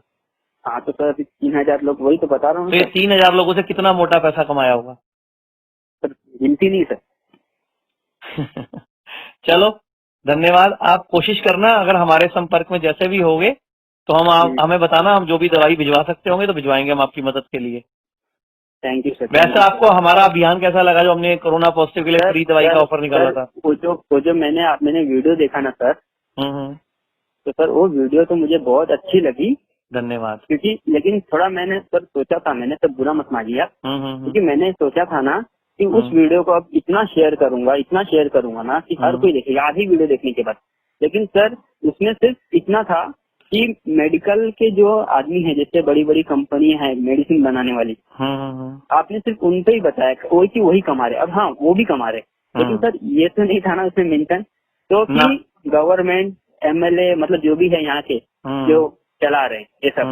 हाँ तो सर अभी 3000 लोग, वही तो बता रहा हूँ। तो ये 3000 लोगों से कितना मोटा पैसा कमाया होगा? सर गिनती नहीं सर। चलो धन्यवाद, आप कोशिश करना, अगर हमारे संपर्क में जैसे भी होंगे तो हमें बताना, हम जो भी दवाई भिजवा सकते होंगे तो भिजवाएंगे हम आपकी मदद के लिए। Thank you sir. वैसे आपको हमारा अभियान कैसा लगा, जो हमने कोरोना पॉजिटिव के लिए फ्री दवाई का ऑफर निकाला था? वो जो मैंने वीडियो देखा ना सर, तो सर वो वीडियो तो मुझे बहुत अच्छी लगी। धन्यवाद। क्योंकि लेकिन थोड़ा मैंने सर सोचा था, मैंने सब बुरा मत मानिए, क्योंकि मैंने सोचा था ना कि उस वीडियो को अब इतना शेयर करूंगा ना कि हर कोई देखेगा आधी वीडियो देखने के बाद। लेकिन सर उसमें सिर्फ इतना था कि मेडिकल के जो आदमी है, जैसे बड़ी बड़ी कंपनी है मेडिसिन बनाने वाली, आपने सिर्फ उन पे ही बताया वही कमा रहे। अब हाँ वो भी कमा रहे, लेकिन सर ये तो नहीं था ना उसमें मेंशन, तो कि गवर्नमेंट MLA मतलब जो भी है यहाँ के जो चला रहे हैं ये सब,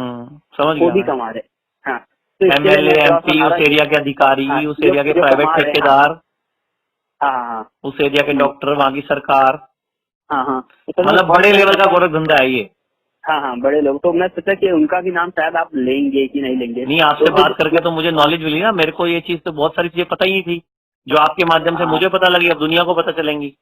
वो भी कमा रहे। हाँ तो MLA MP, उस एरिया के अधिकारी, उस एरिया के प्राइवेट ठेकेदार, हाँ उस एरिया के डॉक्टर, वहाँ की सरकार, हाँ मतलब बड़े लेवल का गोरख धंधा है ये। हाँ बड़े लोग। तो मैं सोचा कि उनका भी नाम शायद आप लेंगे कि नहीं लेंगे। नहीं, आपसे बात करके तो मुझे नॉलेज मिली ना, मेरे को ये चीज तो बहुत सारी चीजें पता ही नहीं थी, जो आपके माध्यम से मुझे पता लगी, अब दुनिया को पता चलेंगी।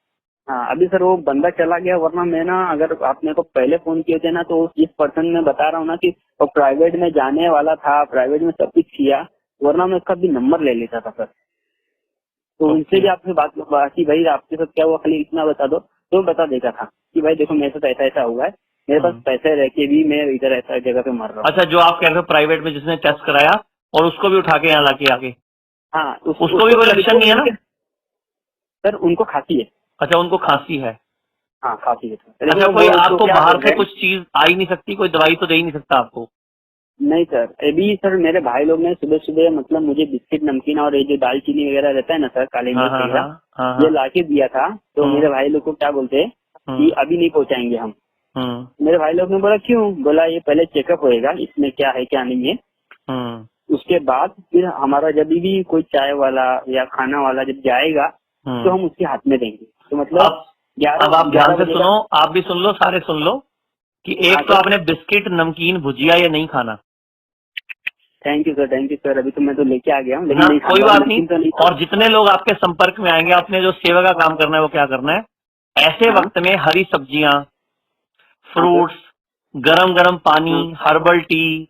हाँ अभी सर वो बंदा चला गया, वरना मैं ना अगर आप मेरे को पहले फोन किए थे ना, तो जिस पर्सन में बता रहा हूँ ना कि वो प्राइवेट में जाने वाला था, प्राइवेट में सब कुछ किया, वरना मैं उसका भी नंबर ले लेता था सर। तो उनसे भी आपसे बात कि भाई आपके साथ क्या हुआ, खाली इतना बता दो, तो बता देता था कि भाई देखो मेरे साथ ऐसा हुआ है, मेरे पास पैसे रह के भी मैं इधर ऐसा जगह पे मर रहा हूँ। अच्छा, जो आप कह रहे हो प्राइवेट में जिसने टेस्ट कराया और उसको भी उठा के यहाँ लाके आगे? हाँ उसको भी कोई लक्षण नहीं है ना सर? उनको खांसी है। अच्छा, उनको खांसी है? हाँ खांसी है। अच्छा, कोई आपको बाहर से कुछ चीज आ ही नहीं सकती, कोई दवाई तो दे ही नहीं सकता आपको? नहीं सर, अभी सर मेरे भाई लोग ने सुबह सुबह मतलब मुझे बिस्किट नमकीन और ये जो दालचीनी वगैरह रहता है ना सर, काले हाँ मिर्च हाँ वगैरह, हाँ ये हाँ लाके दिया था। तो हम्म। मेरे भाई लोग को क्या बोलते हैं कि अभी नहीं पहुंचाएंगे हम। हम्म मेरे भाई लोग ने बोला क्यों, बोला ये पहले चेकअप होएगा इसमें क्या है क्या नहीं है, हम्म उसके बाद फिर हमारा जब भी कोई चाय वाला या खाना वाला जब जाएगा तो हम उसके हाथ में देंगे। तो मतलब अब आप ध्यान से सुनो, आप भी सुन लो, सारे सुन लो कि एक हाँ तो सर। आपने बिस्किट नमकीन भुजिया ये नहीं खाना। थैंक यू सर, अभी तो मैं तो लेके आ गया हूँ, लेकिन हाँ, नहीं कोई खाऊंगा, बात नमकीन तो नहीं। नहीं। और जितने लोग आपके संपर्क में आएंगे, आपने जो सेवा का काम करना है वो क्या करना है, ऐसे हाँ वक्त में हरी सब्जियां, हाँ सर। फ्रूट्स, गरम गरम पानी, हर्बल टी,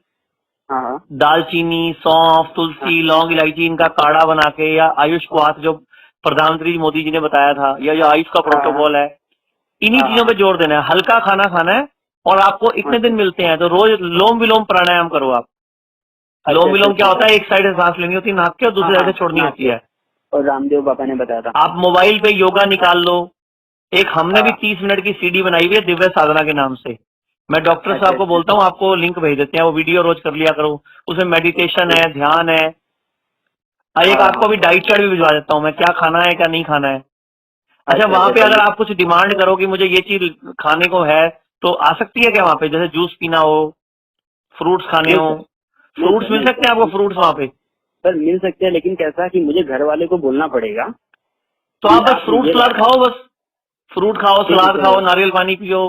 हाँ हाँ दालचीनी, सौंफ, तुलसी, लौंग, इलायची, इनका काढ़ा बना के, या आयुष क्वाथ जो प्रधानमंत्री मोदी जी ने बताया था, या जो आयुष का प्रोटोकॉल है, इन्हीं चीजों पे जोर देना है। हल्का खाना खाना है। और आपको इतने दिन मिलते हैं तो रोज लोम विलोम प्राणायाम करो आप। लोम विलोम क्या होता है, एक साइड से सांस लेनी होती है नाक के और दूसरी साइड से छोड़नी होती है। और रामदेव बाबा ने बताया था। आप मोबाइल पे योगा निकाल लो। एक हमने भी 30 मिनट की सीडी बनाई हुई है दिव्य साधना के नाम से। मैं डॉक्टर साहब को बोलता हूँ आपको लिंक भेज देते हैं, वो वीडियो रोज कर लिया करो। उसमें मेडिटेशन है, ध्यान है। एक आपको भी डाइट चार्ट भी भिजवा देता हूँ मैं, क्या खाना है क्या नहीं खाना है। अच्छा, वहां पे अगर आप कुछ डिमांड करो कि मुझे ये चीज खाने को है तो आ सकती है क्या वहां पे, जैसे जूस पीना हो, फ्रूट्स खाने हो, फ्रूट्स मिल सकते हैं आपको, फ्रूट्स वहां पे? सर मिल सकते हैं, लेकिन कैसा कि मुझे घर वाले को बोलना पड़ेगा। तो आप बस फ्रूट सलाद खाओ, बस फ्रूट खाओ, सलाद खाओ, नारियल पानी पियो,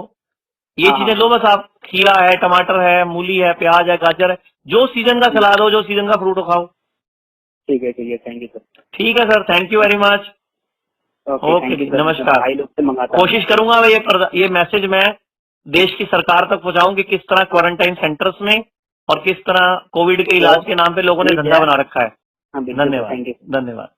ये चीजें लो बस आप। खीरा है, टमाटर है, मूली है, प्याज है, गाजर है, जो सीजन का सलाद हो, जो सीजन का फ्रूट हो खाओ। ठीक है थैंक यू सर। ठीक है sir, thank you very much. Okay जी, नमस्कार। भाई लोग से मंगाता कोशिश करूंगा ये मैसेज मैं देश की सरकार तक पहुंचाऊं कि किस तरह क्वारंटाइन सेंटर्स में और किस तरह कोविड के इलाज के नाम पे लोगों ने धंधा बना रखा है। हूँ। धन्यवाद, थैंक यू। धन्यवाद।